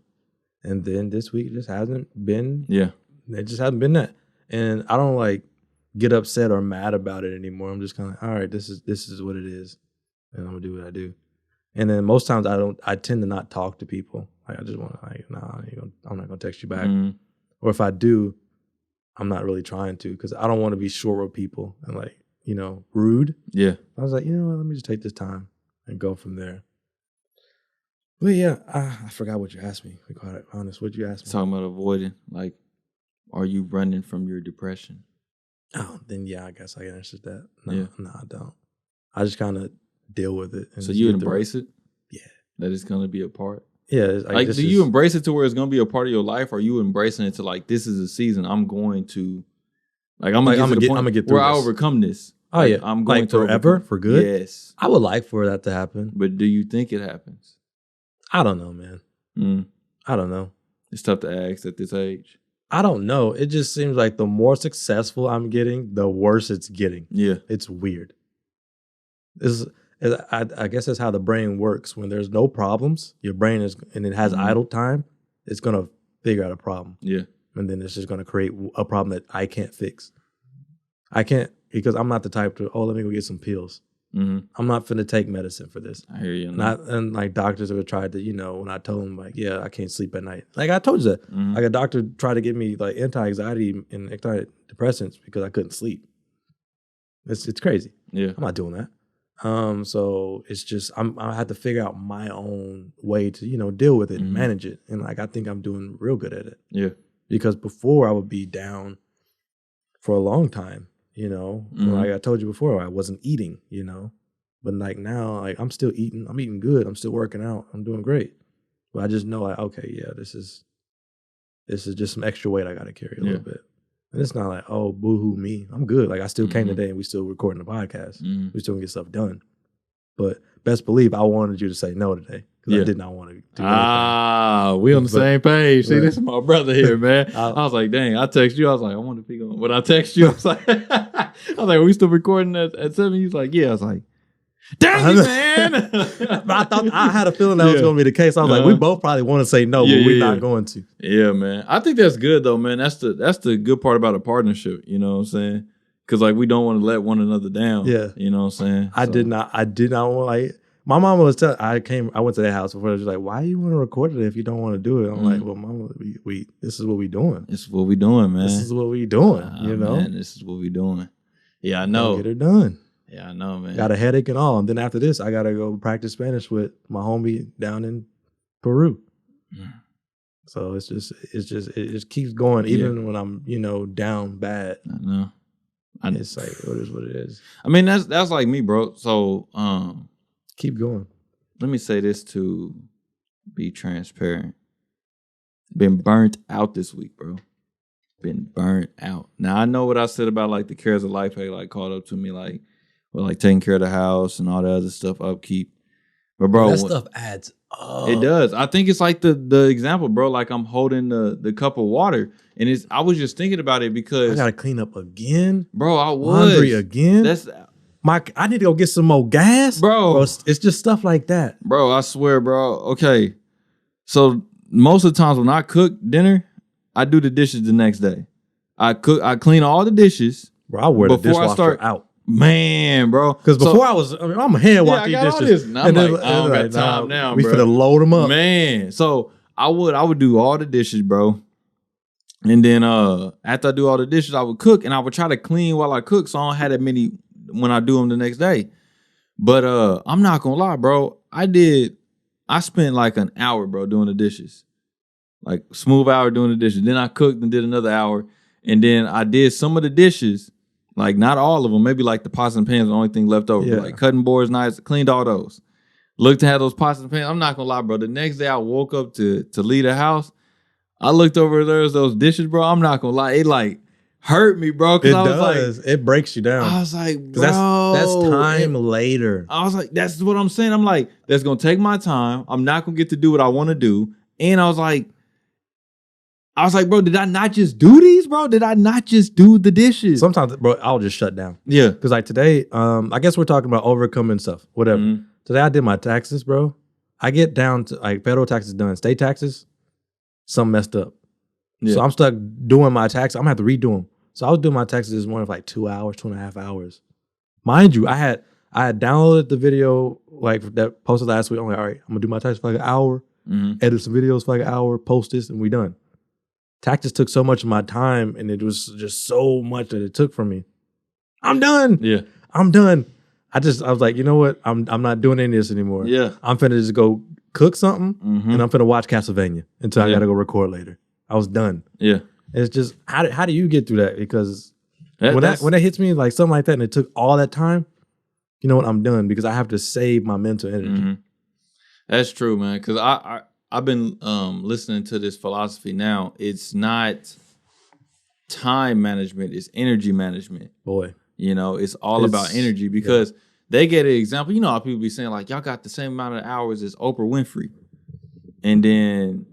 Speaker 2: And then this week just hasn't been, it just hasn't been that. And I don't like get upset or mad about it anymore. I'm just kind of like, all right, this is what it is. And I'm gonna do what I do. And then most times I tend to not talk to people. Like I just want to like, nah, I'm not gonna text you back. Or if I do, I'm not really trying to, because I don't want to be short with people and like, rude. Yeah. I was like, you know what, let me just take this time and go from there. But yeah, I forgot what you asked me. To be quite honest, what you asked me?
Speaker 1: Talking about avoiding, like, are you running from your depression?
Speaker 2: Oh, then yeah, I guess I answered that. No, I don't. I just kind of deal with it.
Speaker 1: So you embrace it?
Speaker 2: Yeah.
Speaker 1: That it's going to be a part?
Speaker 2: Yeah.
Speaker 1: Like do you embrace it to where it's going to be a part of your life? Or are you embracing it to like, this is a season I'm going to, like, I'm going to get through where I overcome this.
Speaker 2: Oh,
Speaker 1: like,
Speaker 2: yeah.
Speaker 1: I'm going
Speaker 2: like to forever, for good?
Speaker 1: Yes.
Speaker 2: I would like for that to happen.
Speaker 1: But do you think it happens?
Speaker 2: I don't know, man. I don't know.
Speaker 1: It's tough to ask at this age.
Speaker 2: I don't know. It just seems like the more successful I'm getting, the worse it's getting. Yeah. It's weird. I guess that's how the brain works. When there's no problems, your brain and it has idle time, it's going to figure out a problem. Yeah. And then it's just going to create a problem that I can't fix. I can't, because I'm not the type to, let me go get some pills. I'm not finna take medicine for this. I hear you. And like doctors have tried to, when I told them like, I can't sleep at night. Like I told you that. Like a doctor tried to give me like anti-anxiety and antidepressants because I couldn't sleep. It's crazy. Yeah. I'm not doing that. So it's just, I had to figure out my own way to, deal with it and manage it. And like, I think I'm doing real good at it. Yeah. Because before I would be down for a long time. Like I told you before, I wasn't eating, but like now, like I'm still eating. I'm eating good. I'm still working out. I'm doing great. But I just know like, okay, yeah, this is just some extra weight I got to carry a little bit. And it's not like, oh, boo-hoo me. I'm good. Like I still came today and we still recording the podcast. We still can get stuff done. But best believe I wanted you to say no today because I did not want to do anything.
Speaker 1: We on the same page. See, this is my brother here, man. I was like, dang, I text you. I was like, I want to pick on. When I text you, I was like, are we still recording at 7? He was like, yeah. I was like, dang it, man.
Speaker 2: But I had a feeling that was going to be the case. I was like, we both probably want to say no, but we're not going to.
Speaker 1: Yeah, man. I think that's good though, man. That's the good part about a partnership. You know what I'm saying? Because like we don't want to let one another down. Yeah. You know what I'm saying?
Speaker 2: I did not want like my mama was telling I went to their house before. She was like, why do you want to record it if you don't want to do it? I'm like, well, mama, we this is what we doing.
Speaker 1: This is what we doing, man.
Speaker 2: This is what we doing, Man,
Speaker 1: this is what we doing. Yeah, I know.
Speaker 2: Get it done.
Speaker 1: Yeah, I know, man.
Speaker 2: Got a headache and all. And then after this, I gotta go practice Spanish with my homie down in Peru. So it just keeps going, even when I'm, down bad.
Speaker 1: I know.
Speaker 2: It's like it is what it is.
Speaker 1: I mean, that's like me, bro. So
Speaker 2: keep going.
Speaker 1: Let me say this to be transparent. Been burnt out this week, bro. Been burnt out. Now I know what I said about like the cares of life had like caught up to me, like taking care of the house and all that other stuff, upkeep. But bro,
Speaker 2: that stuff adds up.
Speaker 1: It does. I think it's like the example, bro. Like I'm holding the cup of water, and I was just thinking about it because
Speaker 2: I gotta clean up again,
Speaker 1: bro. I was
Speaker 2: laundry again. I need to go get some more gas,
Speaker 1: bro.
Speaker 2: It's just stuff like that,
Speaker 1: bro. I swear, bro. Okay, so most of the times when I cook dinner, I do the dishes the next day. I clean all the dishes.
Speaker 2: Bro, I wear the dishwasher out.
Speaker 1: Man, bro.
Speaker 2: Because before I'm a hand wash these dishes.
Speaker 1: Nah, I'm like, I don't got time now,
Speaker 2: we
Speaker 1: bro.
Speaker 2: finna load them up.
Speaker 1: Man. So I would do all the dishes, bro. And then after I do all the dishes, I would cook, and I would try to clean while I cook, so I don't have that many when I do them the next day. But I'm not gonna lie, bro. I spent like an hour, bro, doing the dishes. Like smooth hour doing the dishes. Then I cooked and did another hour. And then I did some of the dishes, like not all of them, maybe like the pots and pans, the only thing left over. Yeah. Like cutting boards, knives, cleaned all those. Looked to have those pots and pans. I'm not gonna lie, bro. The next day I woke up to leave the house. I looked over there, those dishes, bro. I'm not gonna lie, it like hurt me, bro.
Speaker 2: It does. Like, it breaks you down.
Speaker 1: I was like, bro,
Speaker 2: that's time later.
Speaker 1: I was like, that's what I'm saying. I'm like, that's gonna take my time. I'm not gonna get to do what I want to do. And I was like, bro, did I not just do these, bro? Did I not just do the dishes?
Speaker 2: Sometimes, bro, I'll just shut down.
Speaker 1: Yeah,
Speaker 2: because like today, I guess we're talking about overcoming stuff, whatever. Mm-hmm. Today I did my taxes, bro. I get down to like federal taxes done, state taxes. Something messed up. Yeah. So I'm stuck doing my taxes. I'm gonna have to redo them. So I was doing my taxes this morning for like 2 hours, 2.5 hours. Mind you, I had downloaded the video like that posted last week. I'm like, all right, I'm gonna do my taxes for like an hour, edit some videos for like an hour, post this, and we done. Taxes took so much of my time, and it was just so much that it took from me. I'm done.
Speaker 1: Yeah,
Speaker 2: I'm done. I was like, you know what? I'm not doing any of this anymore.
Speaker 1: Yeah,
Speaker 2: I'm finna just go cook something, and I'm finna watch Castlevania until I gotta go record later. I was done.
Speaker 1: Yeah,
Speaker 2: it's just how do you get through that? Because when that hits me like something like that, and it took all that time, you know what? I'm done because I have to save my mental energy. Mm-hmm.
Speaker 1: That's true, man. Because I've been listening to this philosophy now. It's not time management; it's energy management.
Speaker 2: Boy,
Speaker 1: you know, it's about energy because. Yeah. They get an example. You know how people be saying, like, y'all got the same amount of hours as Oprah Winfrey. And then...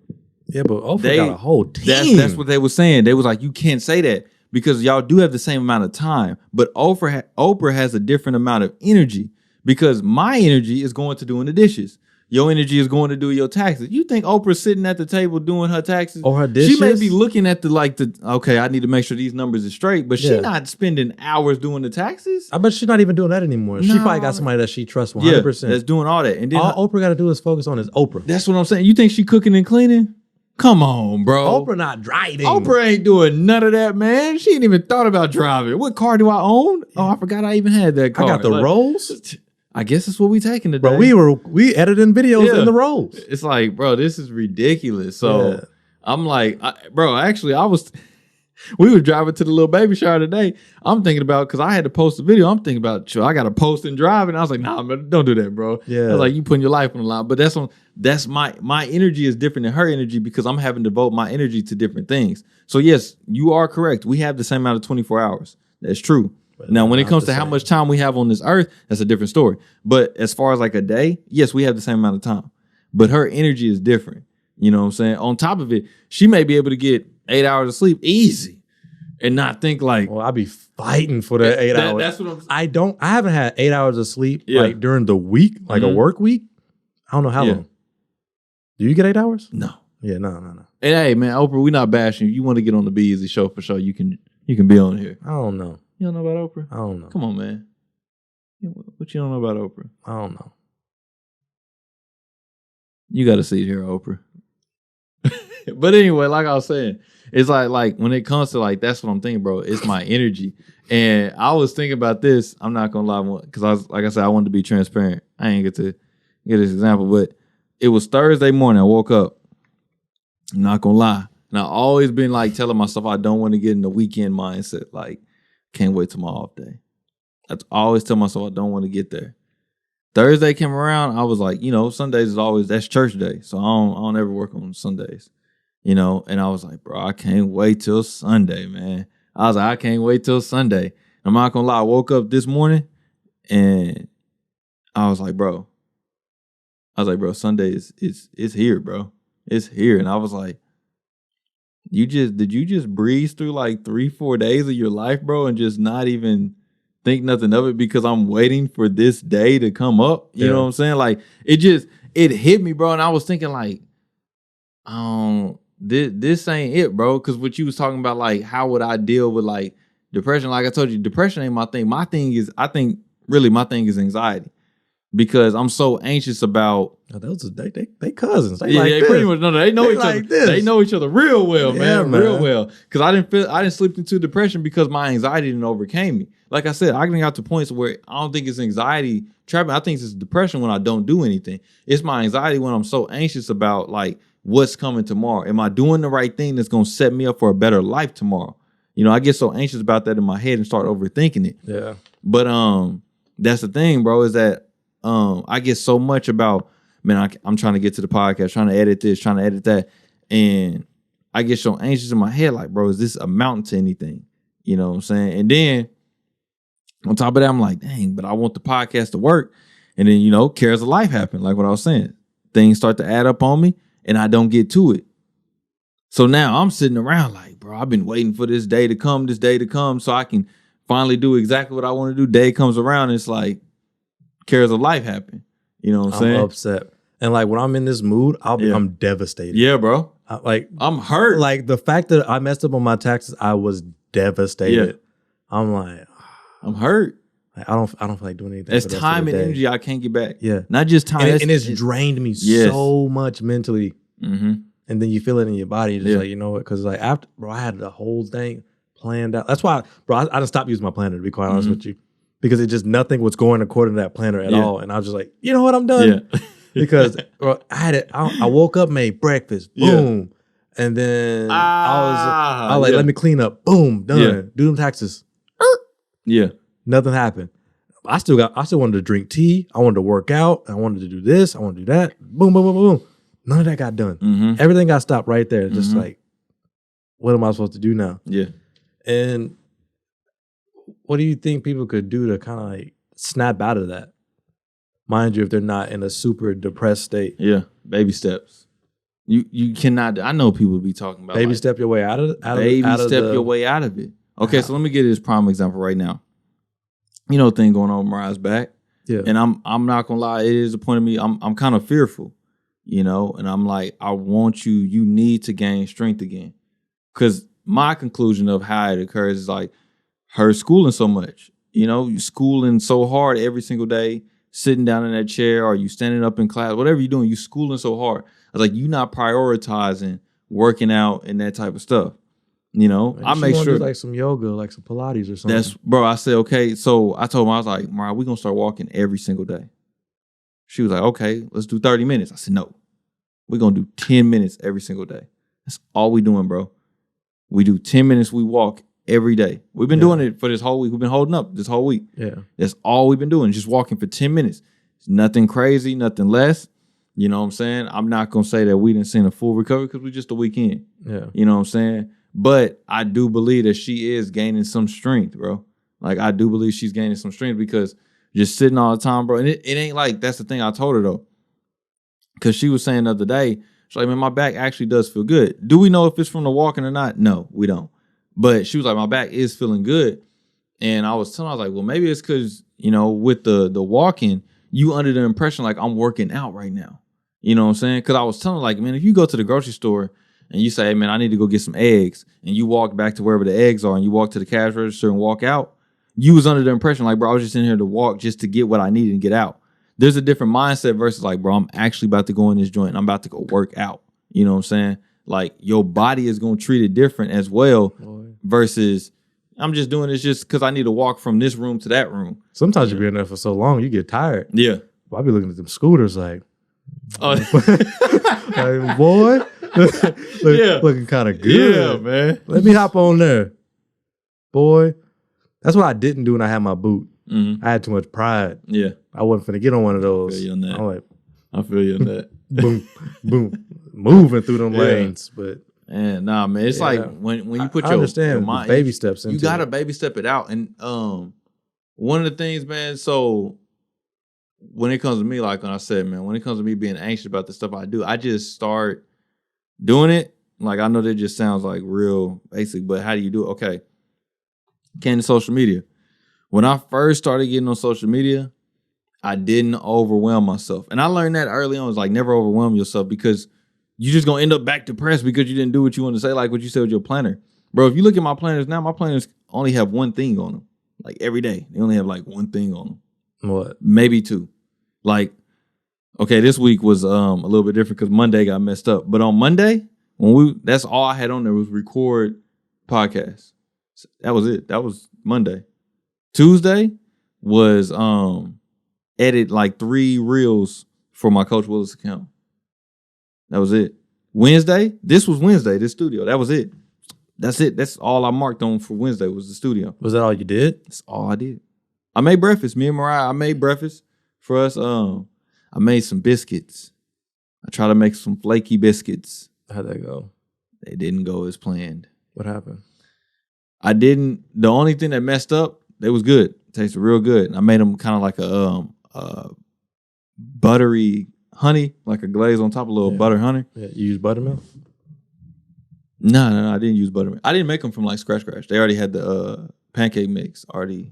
Speaker 2: Yeah, but Oprah got a whole team.
Speaker 1: That's what they were saying. They was like, you can't say that because y'all do have the same amount of time. But Oprah has a different amount of energy because my energy is going to doing the dishes. Your energy is going to do your taxes. You think Oprah's sitting at the table doing her taxes?
Speaker 2: Or her dishes?
Speaker 1: She may be looking at okay, I need to make sure these numbers are straight, but she's not spending hours doing the taxes.
Speaker 2: I bet she's not even doing that anymore. No. She probably got somebody that she trusts 100%.
Speaker 1: Yeah, that's doing all that. And then
Speaker 2: all Oprah got to do is focus on is Oprah.
Speaker 1: That's what I'm saying. You think she cooking and cleaning? Come on, bro.
Speaker 2: Oprah not driving.
Speaker 1: Oprah ain't doing none of that, man. She ain't even thought about driving. What car do I own? Oh, I forgot I even had that car.
Speaker 2: I got the rolls.
Speaker 1: I guess that's what we taking today.
Speaker 2: Bro, we editing videos in the rolls.
Speaker 1: It's like, bro, this is ridiculous. So I'm like, we were driving to the little baby shower today. I'm thinking about, because I had to post a video. I'm thinking about, I got to post and drive. And I was like, nah, man, don't do that, bro.
Speaker 2: Yeah.
Speaker 1: I was like, you putting your life on the line. But that's my energy is different than her energy because I'm having to devote my energy to different things. So yes, you are correct. We have the same amount of 24 hours. That's true. But now, when it comes to how much time we have on this earth, that's a different story. But as far as like a day, yes, we have the same amount of time. But her energy is different. You know what I'm saying? On top of it, she may be able to get 8 hours of sleep easy and not think like...
Speaker 2: Well, I'll be fighting for that 8 hours.
Speaker 1: That's what I'm saying.
Speaker 2: I haven't had 8 hours of sleep like during the week, like a work week. I don't know how long. Do you get 8 hours?
Speaker 1: No.
Speaker 2: Yeah, no.
Speaker 1: And hey, man, Oprah, we not bashing you. You want to get on the Be Eazy Show for sure, you can be on here.
Speaker 2: I don't know.
Speaker 1: You don't know about Oprah?
Speaker 2: I don't know.
Speaker 1: Come on, man. What you don't know about Oprah?
Speaker 2: I don't know.
Speaker 1: You got to see it here, Oprah. But anyway, like I was saying, it's like when it comes to like, that's what I'm thinking, bro. It's my energy. And I was thinking about this. I'm not going to lie, because like I said, I wanted to be transparent. I ain't get to get this example, but it was Thursday morning. I woke up. I'm not going to lie. And I've always been like telling myself I don't want to get in the weekend mindset. Like, can't wait till my off day. I always tell myself I don't want to get there. Thursday came around, I was like, Sundays is always, that's church day. So I don't ever work on Sundays, and I was like, bro, I can't wait till Sunday, man. I was like, I can't wait till Sunday. I'm not gonna lie, I woke up this morning and I was like, bro, Sunday is here, bro. It's here. And I was like, did you just breeze through like 3-4 days of your life, bro, and just not even think nothing of it because I'm waiting for this day to come up? You know what I'm saying? Like, it hit me, bro. And I was thinking like, this ain't it, bro. Because what you was talking about, like, how would I deal with like depression? Like I told you, depression ain't my thing. My thing is, I think really my thing is anxiety. Because I'm so anxious about
Speaker 2: those they cousins. They
Speaker 1: they pretty much know they know each other. They know each other real well, man, real well. Because I didn't slip into depression because my anxiety didn't overcame me. Like I said, I got to points where I don't think it's anxiety trapping. I think it's depression when I don't do anything. It's my anxiety when I'm so anxious about like what's coming tomorrow. Am I doing the right thing that's gonna set me up for a better life tomorrow? You know, I get so anxious about that in my head and start overthinking it.
Speaker 2: Yeah.
Speaker 1: But that's the thing, bro, is that I get so much about, man, I'm trying to get to the podcast, trying to edit this, trying to edit that. And I get so anxious in my head, like, bro, is this amounting to anything? You know what I'm saying? And then on top of that, I'm like, dang, but I want the podcast to work. And then, you know, cares of life happen. Like what I was saying, things start to add up on me and I don't get to it. So now I'm sitting around like, bro, I've been waiting for this day to come so I can finally do exactly what I want to do. Day comes around and it's like, cares of life happen. You know what I'm saying?
Speaker 2: I'm upset. And like when I'm in this mood, I'm devastated.
Speaker 1: Yeah, bro.
Speaker 2: I'm
Speaker 1: hurt.
Speaker 2: Like the fact that I messed up on my taxes, I was devastated. Yeah. I'm like,
Speaker 1: I'm hurt.
Speaker 2: Like, I don't feel like doing anything.
Speaker 1: It's time and energy I can't get back.
Speaker 2: Yeah.
Speaker 1: Not just time.
Speaker 2: And it's drained me so much mentally.
Speaker 1: Mm-hmm.
Speaker 2: And then you feel it in your body. You're just like, you know what? Because like after, bro, I had the whole thing planned out. That's why, bro, I just stopped using my planner, to be quite honest with you. Because it just nothing was going according to that planner at all. And I was just like, you know what, I'm done. Yeah. Because bro, I had it. I woke up, made breakfast, boom. And then I was like, let me clean up, boom, done. Yeah. Do them taxes.
Speaker 1: Yeah.
Speaker 2: Nothing happened. I still wanted to drink tea. I wanted to work out. I wanted to do this. I wanted to do that. Boom, boom, boom, boom. None of that got done. Mm-hmm. Everything got stopped right there. Just like, what am I supposed to do now?
Speaker 1: Yeah.
Speaker 2: And what do you think people could do to kind of like snap out of that? Mind you, if they're not in a super depressed state.
Speaker 1: Yeah, baby steps. You cannot. I know people be talking about
Speaker 2: baby step your way out of
Speaker 1: your way out of it. Okay, so let me give you this prime example right now. You know, thing going on with Mariah's back.
Speaker 2: Yeah,
Speaker 1: and I'm not gonna lie, it is a point of me. I'm kind of fearful, you know, and I'm like, I want you. You need to gain strength again, because my conclusion of how it occurs is like her schooling so much. You know, you schooling so hard every single day, sitting down in that chair, or you standing up in class, whatever you're doing, you schooling so hard. I was like, you not prioritizing working out and that type of stuff. You know,
Speaker 2: man,
Speaker 1: I make sure
Speaker 2: do like some yoga, like some Pilates or something.
Speaker 1: Bro, I said, okay. So I told him, I was like, Mariah, we're going to start walking every single day. She was like, okay, let's do 30 minutes. I said, no, we're going to do 10 minutes every single day. That's all we doing, bro. We do 10 minutes. We walk every day. We've been doing it for this whole week. We've been holding up this whole week.
Speaker 2: Yeah.
Speaker 1: That's all we've been doing. Just walking for 10 minutes. It's nothing crazy, nothing less. You know what I'm saying? I'm not going to say that we didn't see a full recovery because we're just a weekend.
Speaker 2: Yeah.
Speaker 1: You know what I'm saying? But I do believe that she is gaining some strength, bro. Like, I do believe she's gaining some strength because just sitting all the time, bro. And it ain't like, that's the thing I told her, though. Because she was saying the other day, she's like, man, my back actually does feel good. Do we know if it's from the walking or not? No, we don't. But she was like, my back is feeling good. And I was telling her, I was like, well, maybe it's because, you know, with the walking, you under the impression like I'm working out right now. You know what I'm saying? Because I was telling her, like, man, if you go to the grocery store and you say, hey, man, I need to go get some eggs, and you walk back to wherever the eggs are and you walk to the cash register and walk out, you was under the impression like, bro, I was just in here to walk just to get what I needed and get out. There's a different mindset versus like, bro, I'm actually about to go in this joint and I'm about to go work out. You know what I'm saying? Like, your body is going to treat it different as well versus I'm just doing this just because I need to walk from this room to that room.
Speaker 2: Sometimes you be in there for so long, you get tired.
Speaker 1: Yeah.
Speaker 2: I'll be looking at them scooters like,
Speaker 1: like
Speaker 2: boy, looking kind of good.
Speaker 1: Yeah, man.
Speaker 2: Let me hop on there. Boy, that's what I didn't do when I had my boot.
Speaker 1: Mm-hmm.
Speaker 2: I had too much pride.
Speaker 1: Yeah.
Speaker 2: I wasn't finna get on one of those.
Speaker 1: I feel you on that.
Speaker 2: I'm like,
Speaker 1: I feel you on that.
Speaker 2: Boom, boom, moving through them lanes. But
Speaker 1: and nah, man, it's like when you put
Speaker 2: your mind, baby steps into
Speaker 1: you gotta baby step it out. And one of the things, man, so when it comes to me, like when I said, man, when it comes to me being anxious about the stuff I do, I just start doing it. Like, I know that just sounds like real basic, but how do you do it? Okay. Came to social media. When I first started getting on social media, I didn't overwhelm myself. And I learned that early on. It's like, never overwhelm yourself, because you just gonna end up back depressed because you didn't do what you want to say, like what you said with your planner. Bro, if you look at my planners now, my planners only have one thing on them. Like every day. They only have like one thing on them.
Speaker 2: What?
Speaker 1: Maybe two. Like, okay, this week was a little bit different because Monday got messed up. But on Monday, that's all I had on there was record podcast. That was it. That was Monday. Tuesday was edit like 3 reels for my Coach Williz account. That was it. Wednesday, this was Wednesday, this studio. That was it. That's it. That's all I marked on for Wednesday was the studio.
Speaker 2: Was that all you did?
Speaker 1: That's all I did. I made breakfast. Me and Mariah, I made breakfast for us. I made some biscuits. I tried to make some flaky biscuits.
Speaker 2: How'd that go?
Speaker 1: They didn't go as planned.
Speaker 2: What happened?
Speaker 1: The only thing that messed up, they was good. It tasted real good. I made them kind of like a buttery honey, like a glaze on top of a little butter honey.
Speaker 2: Yeah, you use buttermilk?
Speaker 1: No, I didn't use buttermilk. I didn't make them from like scratch. They already had the pancake mix already.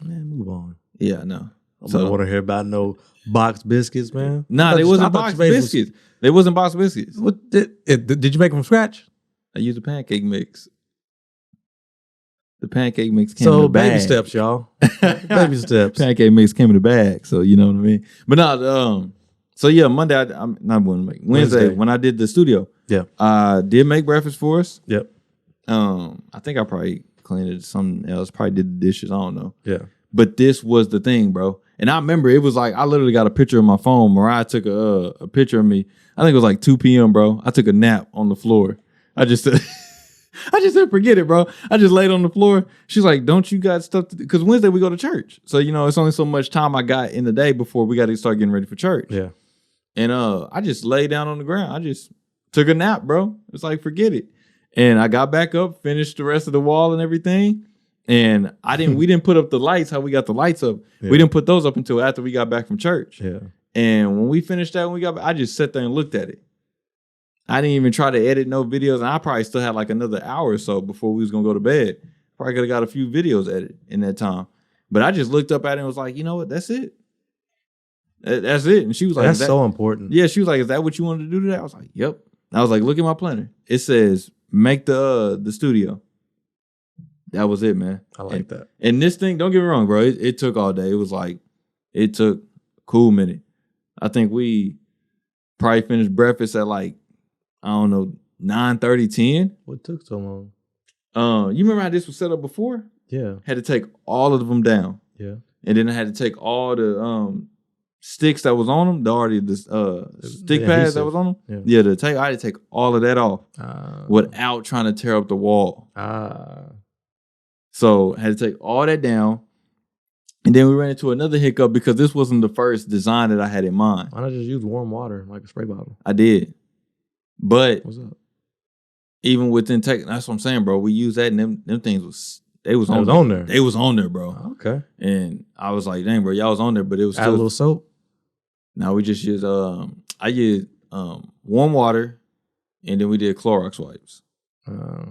Speaker 2: Man, move on.
Speaker 1: Yeah, no.
Speaker 2: I don't want to hear about no boxed biscuits, man.
Speaker 1: Nah, they wasn't boxed biscuits. They wasn't boxed biscuits.
Speaker 2: What did you make them from scratch?
Speaker 1: I used a pancake mix. The pancake mix came in the bag.
Speaker 2: So baby steps, y'all. Baby steps.
Speaker 1: Pancake mix came in the bag, so you know what I mean. But no, so yeah, Monday I'm not going to make Wednesday when I did the studio.
Speaker 2: Yeah,
Speaker 1: I did make breakfast for us.
Speaker 2: Yep.
Speaker 1: I think I probably cleaned it something else. Probably did the dishes. I don't know.
Speaker 2: Yeah.
Speaker 1: But this was the thing, bro. And I remember it was like I literally got a picture of my phone. Mariah took a picture of me. I think it was like 2 p.m., bro. I took a nap on the floor. I just said, forget it, bro. I just laid on the floor. She's like, don't you got stuff to do? Because Wednesday we go to church. So, you know, it's only so much time I got in the day before we got to start getting ready for church.
Speaker 2: Yeah.
Speaker 1: And I just laid down on the ground. I just took a nap, bro. It's like, forget it. And I got back up, finished the rest of the wall and everything. And we didn't put up the lights, how we got the lights up. Yeah. We didn't put those up until after we got back from church.
Speaker 2: Yeah.
Speaker 1: And when we finished that, when we got back, I just sat there and looked at it. I didn't even try to edit no videos. And I probably still had like another hour or so before we was going to go to bed. Probably could have got a few videos edited in that time. But I just looked up at it and was like, you know what? That's it. That's it. And she was like,
Speaker 2: that's so important.
Speaker 1: Yeah. She was like, is that what you wanted to do today? I was like, yep. I was like, look at my planner. It says, make the studio. That was it, man.
Speaker 2: I like that.
Speaker 1: And this thing, don't get me wrong, bro. It took all day. It was like, it took a cool minute. I think we probably finished breakfast at like, I don't know, 9:30, 10.
Speaker 2: What took so long?
Speaker 1: You remember how this was set up before?
Speaker 2: Yeah.
Speaker 1: Had to take all of them down.
Speaker 2: Yeah.
Speaker 1: And then I had to take all the sticks that was on them, the stick pads that was on them. Yeah. I had to take all of that off without trying to tear up the wall. So I had to take all that down. And then we ran into another hiccup because this wasn't the first design that I had in mind.
Speaker 2: Why not just use warm water like a spray bottle?
Speaker 1: I did. But
Speaker 2: what's up?
Speaker 1: Even within that's what I'm saying, bro. We used that and them things was
Speaker 2: on there.
Speaker 1: They was on there, bro.
Speaker 2: Okay.
Speaker 1: And I was like, dang, bro, y'all was on there, but it was
Speaker 2: still a little soap.
Speaker 1: No, we just used I used warm water and then we did Clorox wipes.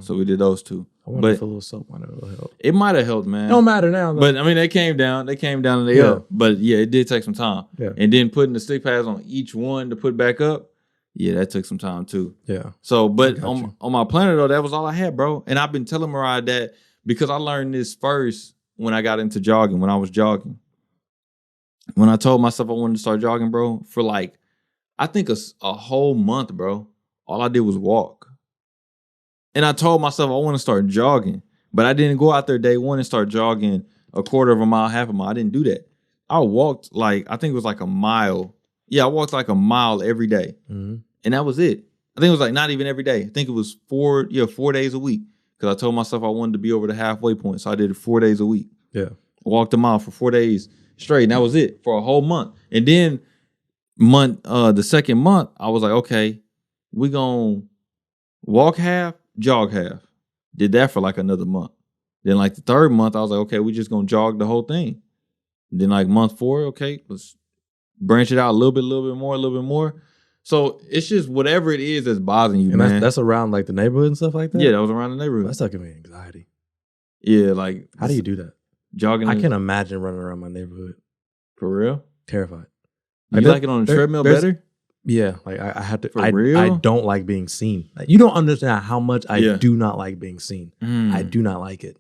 Speaker 1: So we did those two.
Speaker 2: I wonder if a little soap might have helped.
Speaker 1: It might have helped, man.
Speaker 2: It don't matter now, though.
Speaker 1: But I mean, they came down and they up. But yeah, it did take some time.
Speaker 2: Yeah.
Speaker 1: And then putting the stick pads on each one to put back up, yeah, that took some time too.
Speaker 2: Yeah.
Speaker 1: So, but on my planner though, that was all I had, bro. And I've been telling Mariah that because I learned this first when I got into jogging, when I was jogging. When I told myself I wanted to start jogging, bro, for like, I think a whole month, bro, all I did was walk. And I told myself I want to start jogging, but I didn't go out there day one and start jogging a quarter of a mile, half a mile. I didn't do that. I walked like, I think it was like a mile. Yeah, I walked like a mile every day.
Speaker 2: Mm-hmm.
Speaker 1: And that was it. I think it was like not even every day. I think it was 4 days a week. Because I told myself I wanted to be over the halfway point. So I did it 4 days a week.
Speaker 2: Yeah.
Speaker 1: I walked a mile for 4 days straight. And that was it for a whole month. And then the second month, I was like, okay, we gonna walk half, jog half. Did that for like another month. Then like the third month, I was like, okay, we just gonna jog the whole thing. Then like month 4, okay, let's branch it out a little bit more. So it's just whatever it is that's bothering you,
Speaker 2: and
Speaker 1: man.
Speaker 2: That's around like the neighborhood and stuff like that?
Speaker 1: Yeah, that was around the neighborhood.
Speaker 2: That's not giving me anxiety.
Speaker 1: Yeah, like.
Speaker 2: How do you do that?
Speaker 1: Jogging.
Speaker 2: I can't imagine running around my neighborhood.
Speaker 1: For real?
Speaker 2: Terrified.
Speaker 1: You like it on the treadmill better?
Speaker 2: Yeah, like I have to.
Speaker 1: For real?
Speaker 2: I don't like being seen. Like, you don't understand how much I do not like being seen. I do not like it.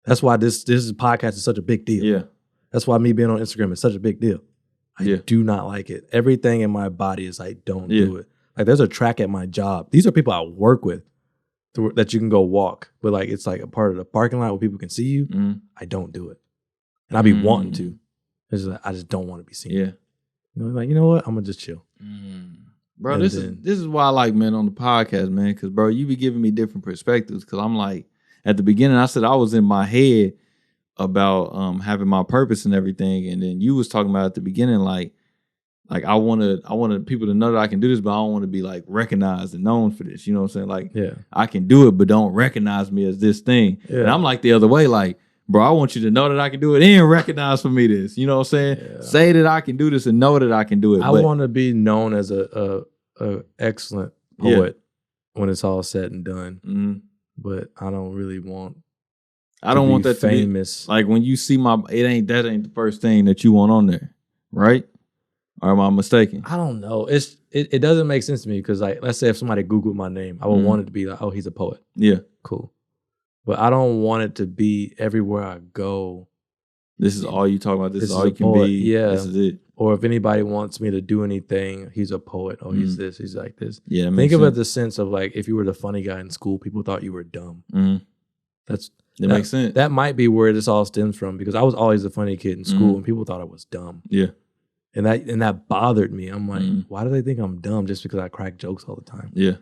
Speaker 2: That's why this podcast is such a big deal.
Speaker 1: Yeah.
Speaker 2: That's why me being on Instagram is such a big deal. I do not like it. Everything in my body is like, don't do it. Like there's a track at my job. These are people I work with that you can go walk, but like it's like a part of the parking lot where people can see you. I don't do it, and I be wanting to. It's like, I just don't want to be seen.
Speaker 1: Yeah.
Speaker 2: Like, you know what? I'm gonna just chill.
Speaker 1: Bro, this is why I like men on the podcast, man. Because bro, you be giving me different perspectives. Because I'm like, at the beginning, I said I was in my head about having my purpose and everything, and then you was talking about at the beginning, like I wanted people to know that I can do this, but I don't want to be like recognized and known for this. You know what I'm saying? Like, I can do it, but don't recognize me as this thing. And I'm like the other way, like, bro, I want you to know that I can do it and recognize for me this. You know what I'm saying? Say that I can do this and know that I can do it.
Speaker 2: I want to be known as a excellent poet when it's all said and done. But I don't really want. I don't want that famous.
Speaker 1: To be like when you see that ain't the first thing that you want on there, right? Or am I mistaken?
Speaker 2: I don't know. It doesn't make sense to me because like let's say if somebody Googled my name, I would want it to be like, oh, he's a poet.
Speaker 1: Yeah,
Speaker 2: cool. But I don't want it to be everywhere I go.
Speaker 1: This is all you talk about. This is all you can be.
Speaker 2: Yeah,
Speaker 1: this is it.
Speaker 2: Or if anybody wants me to do anything, he's a poet. Oh, he's this. He's like this.
Speaker 1: Yeah,
Speaker 2: think of it the sense of like if you were the funny guy in school, people thought you were dumb. That
Speaker 1: makes sense.
Speaker 2: That might be where this all stems from because I was always the funny kid in school and people thought I was dumb.
Speaker 1: Yeah.
Speaker 2: And that bothered me. I'm like, why do they think I'm dumb just because I crack jokes all the time?
Speaker 1: Yeah.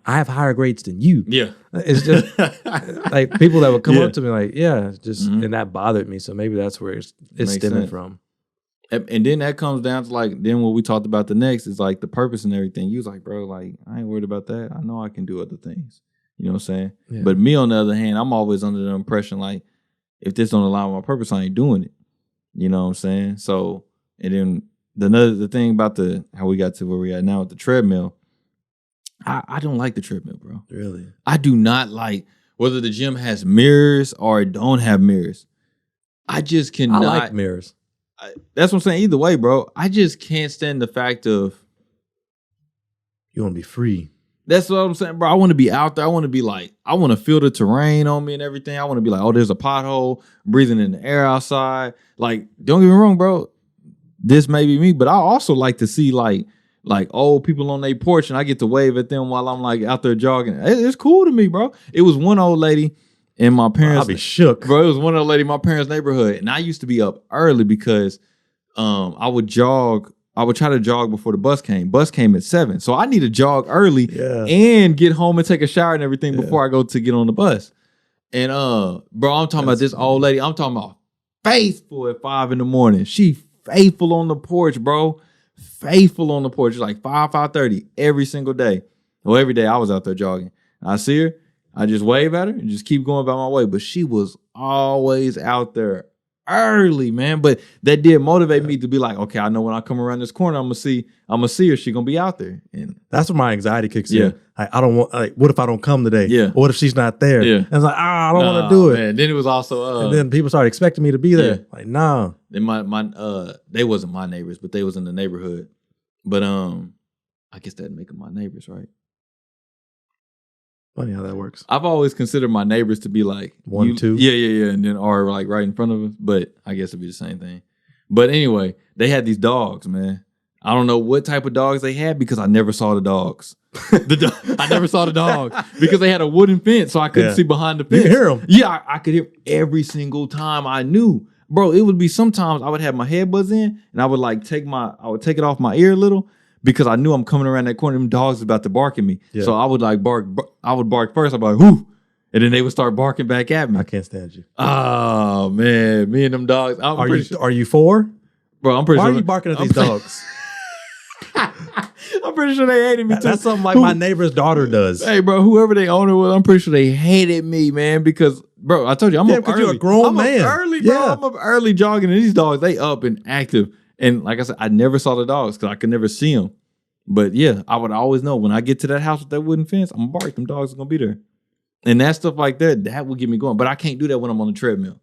Speaker 2: I have higher grades than you.
Speaker 1: Yeah.
Speaker 2: It's just like people that would come up to me like, and that bothered me. So maybe that's where it's stemming from.
Speaker 1: And then that comes down to like, then what we talked about the next is like the purpose and everything. You was like, bro, like, I ain't worried about that. I know I can do other things. You know what I'm saying? Yeah. But me, on the other hand, I'm always under the impression like, if this don't align with my purpose, I ain't doing it. You know what I'm saying? So, and then the thing about how we got to where we are now with the treadmill, I don't like the treadmill, bro.
Speaker 2: Really?
Speaker 1: I do not like whether the gym has mirrors or don't have mirrors. I just cannot.
Speaker 2: I like mirrors.
Speaker 1: That's what I'm saying. Either way, bro, I just can't stand the fact of
Speaker 2: you want to be free.
Speaker 1: That's what I'm saying, bro. I want to be out there. I want to be like, I want to feel the terrain on me and everything. I want to be like, oh, there's a pothole, breathing in the air outside. Like, don't get me wrong, bro. This may be me, but I also like to see like old people on their porch and I get to wave at them while I'm like out there jogging. It's cool to me, bro. It was one old lady in my parents.
Speaker 2: I'll be shook,
Speaker 1: bro. It was one old lady in my parents' neighborhood, and I used to be up early because I would jog. I would try to jog before the bus came. Bus came at 7, so I need to jog early and get home and take a shower and everything before I go to get on the bus. And bro, I'm talking about this old lady. I'm talking about faithful at 5 a.m. She faithful on the porch, bro. Faithful on the porch. It's like 5:30 every single day. Well, every day I was out there jogging. I see her. I just wave at her and just keep going about my way. But she was always out there early, man. But that did motivate me to be like, okay, I know when I come around this corner, I'm gonna see her. She gonna be out there. And
Speaker 2: that's when my anxiety kicks in. Like, I don't want. Like, what if I don't come today?
Speaker 1: Yeah.
Speaker 2: Or what if she's not there?
Speaker 1: Yeah.
Speaker 2: And it's like, I don't want to do it.
Speaker 1: Man. Then it was also,
Speaker 2: and then people started expecting me to be there. Like, nah.
Speaker 1: Then my they wasn't my neighbors, but they was in the neighborhood. But I guess that'd make them my neighbors, right?
Speaker 2: Funny how that works.
Speaker 1: I've always considered my neighbors to be like
Speaker 2: 1, 2.
Speaker 1: Yeah, and then or like right in front of us. But I guess it'd be the same thing. But anyway, they had these dogs, man. I don't know what type of dogs they had because I never saw the dogs. I never saw the dogs because they had a wooden fence, so I couldn't see behind the fence.
Speaker 2: You could hear them.
Speaker 1: Yeah, I could hear every single time. I knew, bro. It would be sometimes I would have my headbuds in, and I would like take it off my ear a little because I knew I'm coming around that corner. Them dogs was about to bark at me, so I would like bark. I would bark first. I'd be like, "Whoo!" And then they would start barking back at me.
Speaker 2: I can't stand you.
Speaker 1: Oh man, me and them dogs.
Speaker 2: Are you 4?
Speaker 1: Bro, I'm pretty
Speaker 2: Why
Speaker 1: sure.
Speaker 2: Why are you barking at these dogs?
Speaker 1: I'm pretty sure they hated me too.
Speaker 2: That's something like my neighbor's daughter does.
Speaker 1: Hey, bro, whoever they owner was, I'm pretty sure they hated me, man, because, bro, I told you, I'm up early.
Speaker 2: You're a grown man.
Speaker 1: I'm up early, bro. I'm up early jogging, and these dogs, they up and active. And like I said, I never saw the dogs because I could never see them. But yeah, I would always know when I get to that house with that wooden fence, I'm gonna bark. Them dogs are gonna be there. And that stuff like that would get me going. But I can't do that when I'm on the treadmill.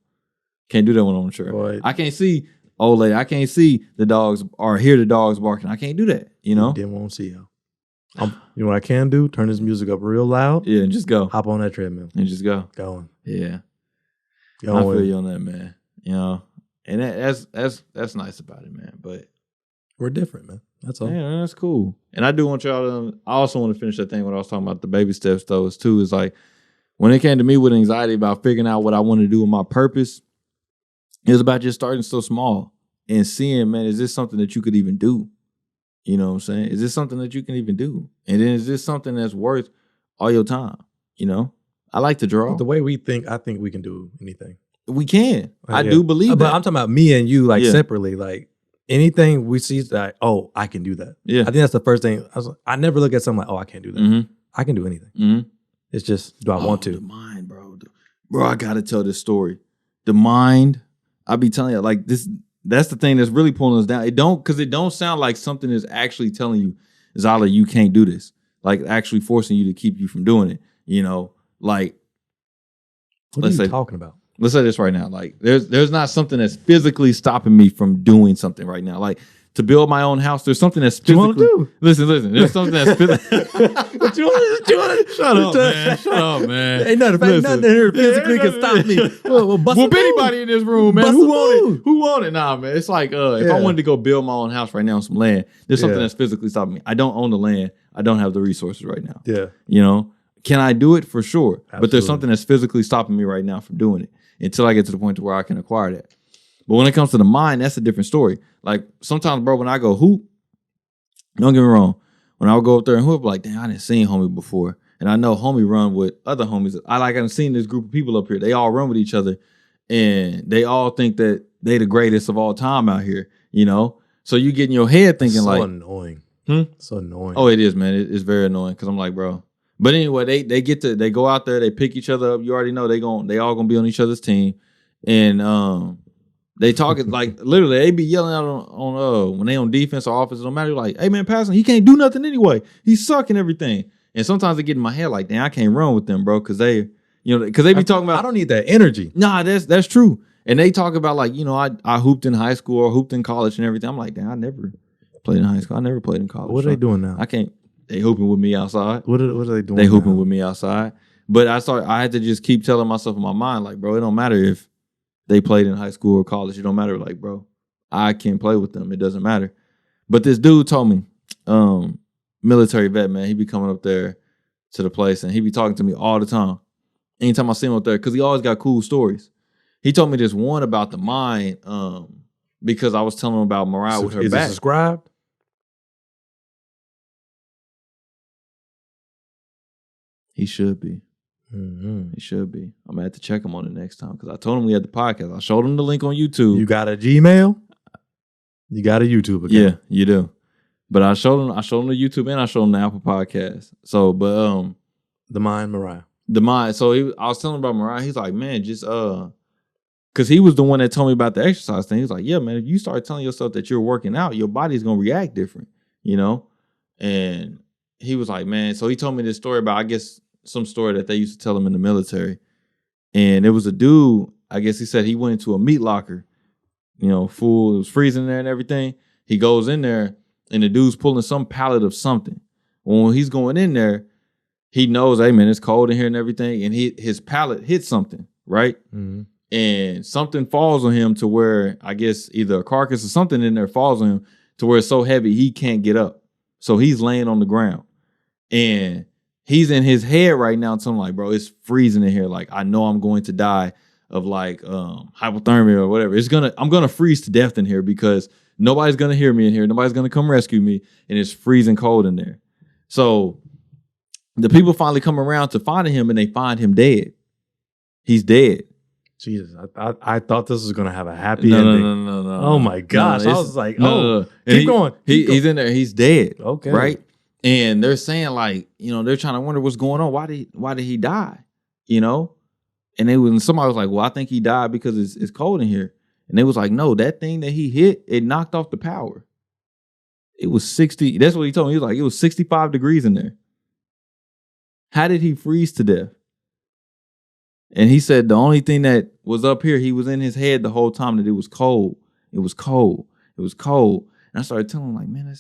Speaker 1: Can't do that when I'm on the treadmill.
Speaker 2: Boy.
Speaker 1: I can't see old lady. I can't see the dogs or hear the dogs barking. I can't do that, you know?
Speaker 2: Then won't see y'all. You know what I can do? Turn this music up real loud.
Speaker 1: Yeah, and just go.
Speaker 2: Hop on that treadmill.
Speaker 1: And just go.
Speaker 2: Going.
Speaker 1: Yeah.
Speaker 2: Going.
Speaker 1: I feel you on that, man. You know? And that's nice about it, man. But
Speaker 2: we're different, man. That's all.
Speaker 1: Yeah, that's cool. And I do want y'all to, I also want to finish that thing when I was talking about the baby steps, though, is too, is like, when it came to me with anxiety about figuring out what I want to do with my purpose, it was about just starting so small and seeing, man, is this something that you could even do? You know what I'm saying? Is this something that you can even do? And then is this something that's worth all your time? You know? I like to draw.
Speaker 2: But the way we think, I think we can do anything.
Speaker 1: We can. I do believe that.
Speaker 2: But I'm talking about me and you, like, separately. Like, anything we see, like, oh, I can do that.
Speaker 1: Yeah.
Speaker 2: I think that's the first thing. I never look at something like, oh, I can't do that. Mm-hmm. I can do anything. Mm-hmm. It's just, do I want to?
Speaker 1: The mind, bro. Bro, I got to tell this story. The mind, I be telling you, like, this. That's the thing that's really pulling us down. It don't sound like something is actually telling you, Zyler, you can't do this. Like, actually forcing you to keep you from doing it. You know, like,
Speaker 2: what are you talking about?
Speaker 1: Let's say this right now. Like, there's not something that's physically stopping me from doing something right now. Like, to build my own house, there's something that's physically.
Speaker 2: What you want to do?
Speaker 1: Listen. There's something that's physically. What you want to? Shut up, man.
Speaker 2: Ain't nothing here physically can stop me.
Speaker 1: Whoop anybody in this room, man. Who want it? Nah, man. It's like, if I wanted to go build my own house right now on some land, there's something that's physically stopping me. I don't own the land. I don't have the resources right now.
Speaker 2: Yeah.
Speaker 1: You know, can I do it? For sure.
Speaker 2: Absolutely.
Speaker 1: But there's something that's physically stopping me right now from doing it until I get to the point to where I can acquire that. But when it comes to the mind, that's a different story. Like, sometimes, bro, when I go hoop, don't get me wrong, when I would go up there and hoop, like, damn, I didn't see homie before. And I know homie run with other homies. I've seen this group of people up here. They all run with each other. And they all think that they the greatest of all time out here, you know? So you get in your head thinking
Speaker 2: so
Speaker 1: like.
Speaker 2: Annoying. So annoying.
Speaker 1: Oh, it is, man. It's very annoying because I'm like, bro. But anyway, they go out there, they pick each other up. You already know they all gonna be on each other's team. And they talk like literally they be yelling out on when they on defense or offense, no matter, like, hey man, pass him. He can't do nothing anyway. He's sucking everything. And sometimes they get in my head like, damn, I can't run with them, bro, because they be talking about,
Speaker 2: I don't need that energy.
Speaker 1: Nah, that's true. And they talk about like, you know, I hooped in high school or hooped in college and everything. I'm like, damn, I never played in high school. I never played in college.
Speaker 2: What are they doing now?
Speaker 1: I can't. They hooping with me outside.
Speaker 2: What are they doing?
Speaker 1: They hooping with me outside. But I had to just keep telling myself in my mind, like, bro, it don't matter if they played in high school or college. It don't matter. Like, bro, I can't play with them. It doesn't matter. But this dude told me, military vet, man, he be coming up there to the place and he be talking to me all the time. Anytime I see him up there, because he always got cool stories. He told me this one about the mind, because I was telling him about Mariah with her
Speaker 2: back. Is it subscribed?
Speaker 1: He should be. Mm-hmm. He should be. I'm gonna have to check him on it next time because I told him we had the podcast. I showed him the link on YouTube.
Speaker 2: You got a Gmail? You got a YouTube account?
Speaker 1: Yeah, you do. But I showed him the YouTube and I showed him the Apple Podcast. So, but
Speaker 2: the mind, Mariah.
Speaker 1: The mind. So I was telling him about Mariah. He's like, man, just because he was the one that told me about the exercise thing. He's like, yeah, man, if you start telling yourself that you're working out, your body's gonna react different, you know. And he was like, man. So he told me this story about, I guess, some story that they used to tell him in the military. And it was a dude, I guess he said he went into a meat locker, you know, full, it was freezing there and everything. He goes in there and the dude's pulling some pallet of something. When he's going in there, he knows, hey man, it's cold in here and everything. And his pallet hits something, right? Mm-hmm. And something falls on him to where, I guess either a carcass or something in there falls on him to where it's so heavy he can't get up. So he's laying on the ground. And he's in his head right now telling like, bro, it's freezing in here. Like, I know I'm going to die of like hypothermia or whatever. I'm gonna freeze to death in here because nobody's gonna hear me in here. Nobody's gonna come rescue me, and it's freezing cold in there. So the people finally come around to finding him, and they find him dead. He's dead.
Speaker 2: Jesus, I thought this was gonna have a happy ending. No. Oh my gosh, I was like, keep going.
Speaker 1: He's in there. He's dead.
Speaker 2: Okay,
Speaker 1: right. And they're saying like, you know, they're trying to wonder what's going on. Why did he die? You know? And somebody was like, well, I think he died because it's cold in here. And they was like, no, that thing that he hit, it knocked off the power. It was 60. That's what he told me. He was like, it was 65 degrees in there. How did he freeze to death? And he said the only thing that was up here, he was in his head the whole time that it was cold. It was cold. It was cold. And I started telling him, like, man,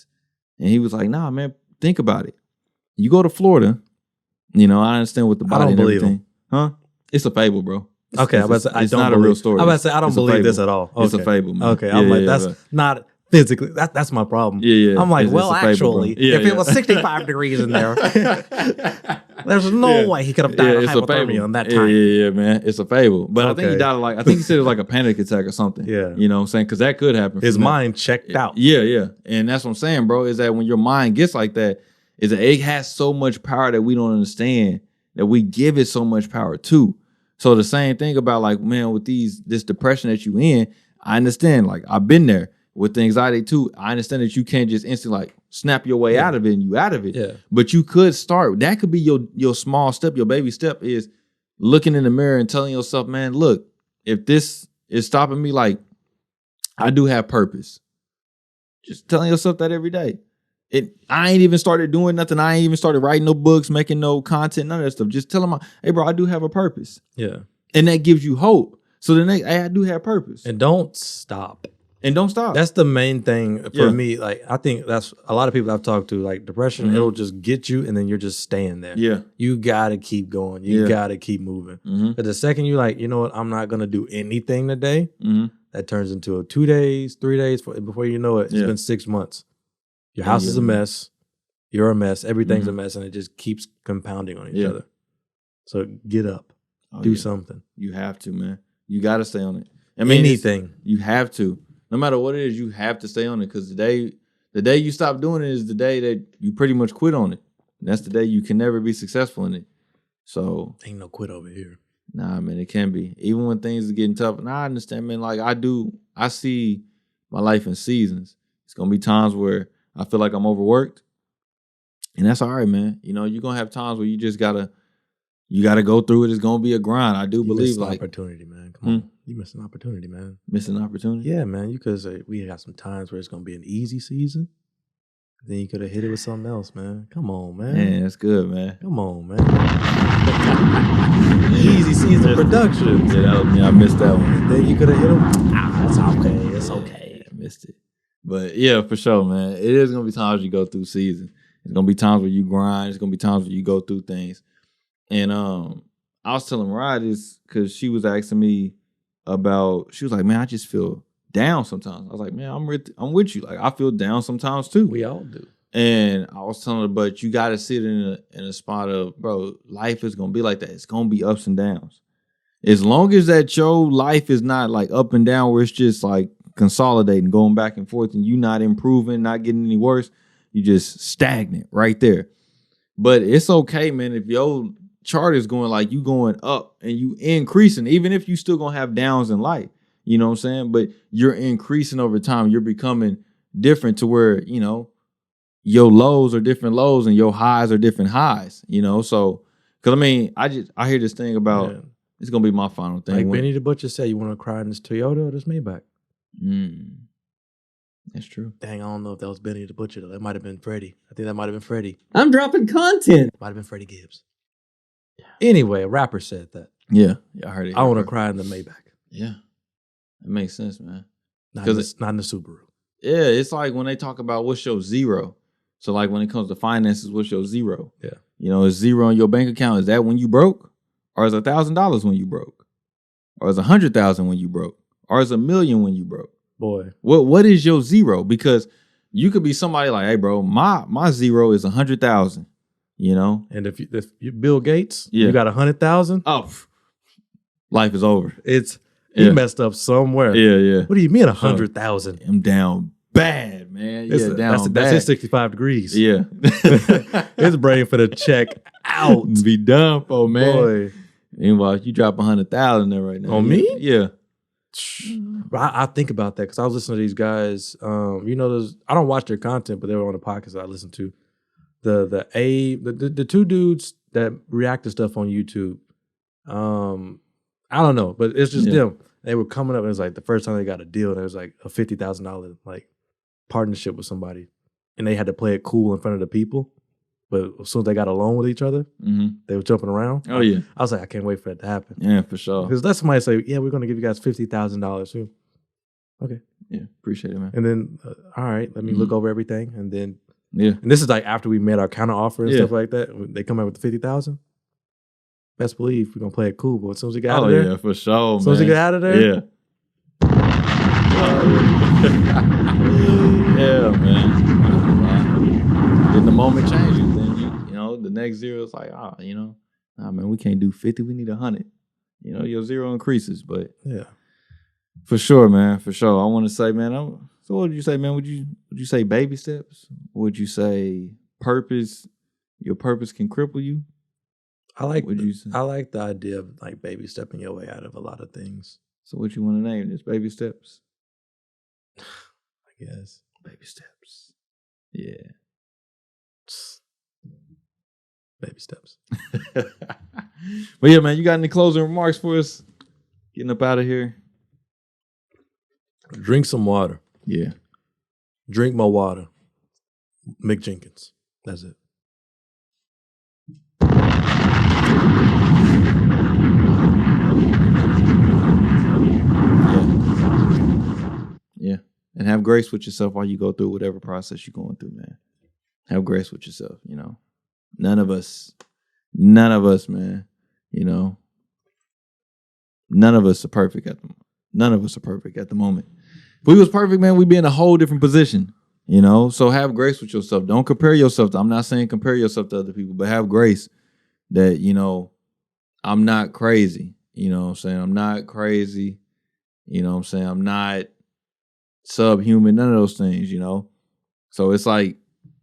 Speaker 1: and he was like, nah, man, think about it. You go to Florida, you know, I understand what the body and everything. Huh? It's a fable, bro.
Speaker 2: Okay, it's
Speaker 1: not a real story.
Speaker 2: I'm about to say I don't believe this at all. Okay.
Speaker 1: It's a fable, man.
Speaker 2: Okay, I'm like, that's not physically. That's my problem.
Speaker 1: Yeah.
Speaker 2: I'm like, well, actually, if it was 65 degrees in there, there's no way he could have died of hypothermia on that time.
Speaker 1: Yeah, man. It's a fable. But I think he died of I think he said it was like a panic attack or something.
Speaker 2: Yeah.
Speaker 1: You know what I'm saying? Because that could happen.
Speaker 2: His mind checked out.
Speaker 1: Yeah. And that's what I'm saying, bro, is that when your mind gets like that, is that it has so much power that we don't understand, that we give it so much power too. So the same thing about like, man, with this depression that you in, I understand. Like, I've been there with the anxiety too. I understand that you can't just instantly like snap your way out of it and you out of it.
Speaker 2: Yeah.
Speaker 1: But you could start. That could be your small step. Your baby step is looking in the mirror and telling yourself, man, look, if this is stopping me, like, I do have purpose. Just telling yourself that every day. I ain't even started doing nothing. I ain't even started writing no books, making no content, none of that stuff. Just tell them, hey, bro, I do have a purpose.
Speaker 2: Yeah.
Speaker 1: And that gives you hope. So the next, hey, I do have purpose.
Speaker 2: And don't stop.
Speaker 1: And don't stop.
Speaker 2: That's the main thing for me. Like, I think that's a lot of people I've talked to, like depression, it'll just get you and then you're just staying there.
Speaker 1: Yeah.
Speaker 2: You got to keep going. You got to keep moving. But the second you like, you know what, I'm not going to do anything today, that turns into 2 days, 3 days. Before you know it, it's been 6 months. Your house is a mess. You're a mess. Everything's a mess. And it just keeps compounding on each other. So get up. Do something.
Speaker 1: You have to, man. You got to stay on it. I mean,
Speaker 2: anything.
Speaker 1: You have to. No matter what it is, you have to stay on it, because the day you stop doing it is the day that you pretty much quit on it. And that's the day you can never be successful in it. So
Speaker 2: ain't no quit over here.
Speaker 1: Nah, man, it can be. Even when things are getting tough. And I understand, man, like I see my life in seasons. It's going to be times where I feel like I'm overworked. And that's all right, man. You know, you're going to have times where you just got to go through it. It's going to be a grind. I do believe, like,
Speaker 2: opportunity, man. Come on. You missed an opportunity, man.
Speaker 1: Missed an opportunity?
Speaker 2: Yeah, man. You could say we got some times where it's going to be an easy season. Then you could have hit it with something else, man. Come on, man.
Speaker 1: Man, that's good, man.
Speaker 2: Come on, man. Eazy Szn Production.
Speaker 1: Yeah, I missed that one.
Speaker 2: Then you could have hit him. It's okay. It's okay.
Speaker 1: I missed it. But yeah, for sure, man. It is going to be times you go through seasons. It's going to be times where you grind. It's going to be times where you go through things. And I was telling Rod this because she was asking me about, she was like, man, I just feel down sometimes. I was like, man, I'm with you. Like, I feel down sometimes too.
Speaker 2: We all do.
Speaker 1: And I was telling her, but you got to sit in a spot of, bro, life is going to be like that. It's going to be ups and downs. As long as that your life is not like up and down where it's just like consolidating, going back and forth, and you not improving, not getting any worse, you just stagnant right there. But it's okay, man, if your chart is going like you going up and you increasing, even if you still going to have downs in life, you know what I'm saying? But you're increasing over time. You're becoming different to where, you know, your lows are different lows and your highs are different highs, you know? So, because I mean, I hear this thing about, it's going to be my final thing.
Speaker 2: Like Benny the Butcher said, you want to cry in this Toyota or this Maybach?
Speaker 1: That's true.
Speaker 2: Dang, I don't know if that was Benny the Butcher, though. That might have been Freddie. I think that might have been Freddie.
Speaker 3: I'm dropping content.
Speaker 2: Might have been Freddie Gibbs. Yeah. Anyway, a rapper said that.
Speaker 1: Yeah, I heard it.
Speaker 2: I want to cry in the Maybach.
Speaker 1: Yeah, it makes sense, man.
Speaker 2: Because it's not in the Subaru.
Speaker 1: Yeah, it's like when they talk about what's your zero. So like when it comes to finances, what's your zero?
Speaker 2: Yeah.
Speaker 1: You know, is zero in your bank account? Is that when you broke? Or is $1,000 when you broke? Or is 100,000 when you broke? Or is 1,000,000 when you broke?
Speaker 2: Boy.
Speaker 1: What is your zero? Because you could be somebody like, hey, bro, my zero is 100,000, you know?
Speaker 2: And if you Bill Gates, you got 100,000?
Speaker 1: Oh, life is over.
Speaker 2: You messed up somewhere.
Speaker 1: Yeah.
Speaker 2: What do you mean 100,000?
Speaker 1: I'm down bad, man.
Speaker 2: That's his 65 degrees.
Speaker 1: Yeah.
Speaker 2: His brain for the check out.
Speaker 1: Be done for, man.
Speaker 2: Boy.
Speaker 1: Meanwhile, you drop 100,000 there right now.
Speaker 2: On me?
Speaker 1: Yeah.
Speaker 2: I think about that because I was listening to these guys. You know, I don't watch their content, but they were on the podcast that I listened to. The two dudes that react to stuff on YouTube. I don't know, but it's just them. They were coming up. It was like the first time they got a deal. And it was like a $50,000 like partnership with somebody, and they had to play it cool in front of the people. But as soon as they got alone with each other, they were jumping around.
Speaker 1: Oh yeah,
Speaker 2: I was like, I can't wait for that to happen.
Speaker 1: Yeah, for sure.
Speaker 2: Because let somebody say, yeah, we're going to give you guys $50,000 too. Okay.
Speaker 1: Yeah, appreciate it, man.
Speaker 2: And then, all right, let me look over everything. And then,
Speaker 1: and
Speaker 2: this is like after we made our counter offer and stuff like that. They come out with the 50,000. Best believe we're gonna play it cool, but as soon as we get out of there,
Speaker 1: yeah, for sure.
Speaker 2: As soon as we get out of there,
Speaker 1: yeah. Yeah, man. Then the moment changes. Then you know, the next zero is like, you know, nah, man, we can't do 50. We need 100. You know, your zero increases, but
Speaker 2: yeah,
Speaker 1: for sure, man, for sure. I want to say, man. So what would you say, man? Would you say baby steps? Would you say purpose? Your purpose can cripple you.
Speaker 2: I like the idea of like baby stepping your way out of a lot of things.
Speaker 1: So what you want to name this? Baby steps?
Speaker 2: I guess.
Speaker 1: Baby steps. Yeah.
Speaker 2: Baby steps.
Speaker 1: But yeah, man, you got any closing remarks for us? Getting up out of here.
Speaker 2: Drink some water.
Speaker 1: Yeah.
Speaker 2: Drink more water. Mick Jenkins. That's it.
Speaker 1: Yeah. And have grace with yourself while you go through whatever process you're going through, man. Have grace with yourself, you know. None of us, man, you know. None of us are perfect at the moment. If we was perfect, man, we'd be in a whole different position, you know. So have grace with yourself. Don't compare yourself I'm not saying compare yourself to other people, but have grace that, you know, I'm not crazy. You know what I'm saying? I'm not crazy. You know what I'm saying? I'm not subhuman, none of those things, you know? So it's like,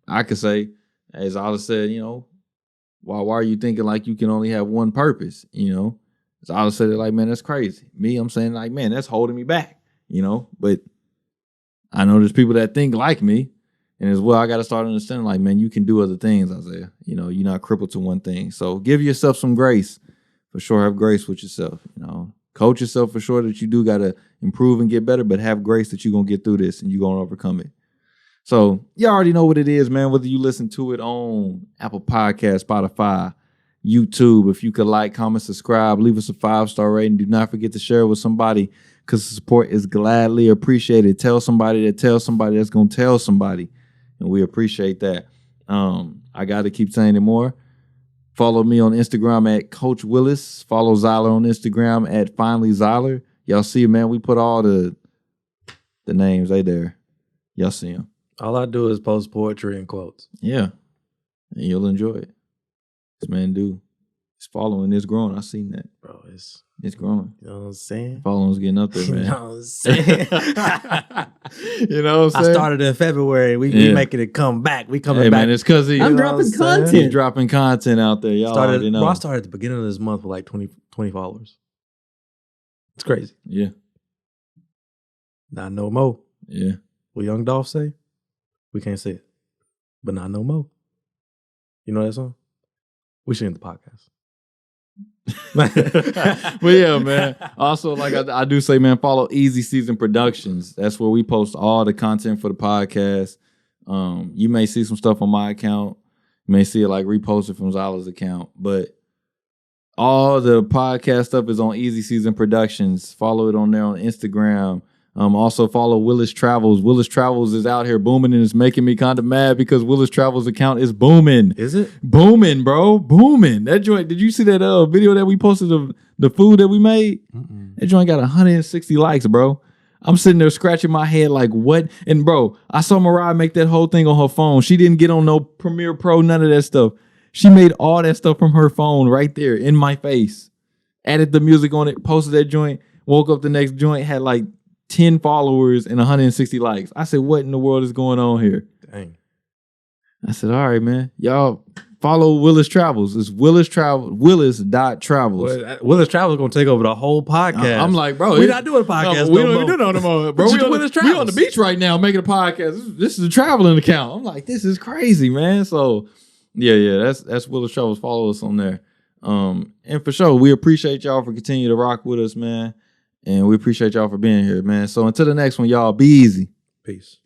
Speaker 1: I could say, as Zyler said, you know, why are you thinking like you can only have one purpose, you know? As Zyler said it like, man, that's crazy. Me, I'm saying like, man, that's holding me back, you know? But I know there's people that think like me, and as well, I got to start understanding like, man, you can do other things, Isaiah. You know, you're not crippled to one thing. So give yourself some grace. For sure, have grace with yourself, you know? Coach yourself for sure that you do got to improve and get better, but have grace that you're going to get through this and you're going to overcome it. So you already know what it is, man, whether you listen to it on Apple Podcasts, Spotify, YouTube. If you could like, comment, subscribe, leave us a 5-star rating. Do not forget to share it with somebody because the support is gladly appreciated. Tell somebody that's going to tell somebody, and we appreciate that. I got to keep saying it more. Follow me on Instagram at Coach Williz. Follow Zyler on Instagram at Finally Zyler. Y'all see, man, we put all the names right there. Y'all see them.
Speaker 2: All I do is post poetry and quotes.
Speaker 1: Yeah. And you'll enjoy it. This man do. It's following. It's growing. I seen that.
Speaker 2: Bro,
Speaker 1: it's growing.
Speaker 2: You know what I'm saying?
Speaker 1: Following's getting up there, man.
Speaker 2: You know what I'm saying?
Speaker 1: You know what I'm saying?
Speaker 2: I started in February. We making it come back. We coming back.
Speaker 1: Man, it's because
Speaker 3: I'm dropping content.
Speaker 1: He's dropping content out there. Y'all already know.
Speaker 2: I started at the beginning of this month with like 20 followers. It's crazy.
Speaker 1: Yeah.
Speaker 2: Not no more.
Speaker 1: Yeah.
Speaker 2: What Young Dolph say? We can't say it. But not no more. You know that song? We should end the podcast.
Speaker 1: But yeah, man. Also, like I do say, man, follow Eazy Szn Productions. That's where we post all the content for the podcast. You may see some stuff on my account. You may see it like reposted from Zyler's account. But all the podcast stuff is on Eazy Szn Productions. Follow it on there on Instagram. Also follow Williz Travels. Williz Travels is out here booming, and it's making me kind of mad because Williz Travels account is booming.
Speaker 2: Is it?
Speaker 1: Booming, bro. Booming. That joint, did you see that video that we posted of the food that we made? Mm-mm. That joint got 160 likes, bro. I'm sitting there scratching my head like, what? And bro, I saw Mariah make that whole thing on her phone. She didn't get on no Premiere Pro, none of that stuff. She made all that stuff from her phone right there in my face. Added the music on it, posted that joint, woke up the next joint, had like 10 followers and 160 likes. I said, what in the world is going on here?
Speaker 2: Dang.
Speaker 1: I said, all right, man. Y'all follow Williz Travels. It's Williz.travels.
Speaker 2: Williz Travels going to take over the whole podcast.
Speaker 1: I'm like, bro.
Speaker 2: We're not doing a podcast.
Speaker 1: We don't even do no more. Bro, we on the beach right now making a podcast. This is a traveling account. I'm like, this is crazy, man. So, yeah, that's Williz Travels. Follow us on there. And for sure, we appreciate y'all for continuing to rock with us, man. And we appreciate y'all for being here, man. So until the next one, y'all, be easy.
Speaker 2: Peace.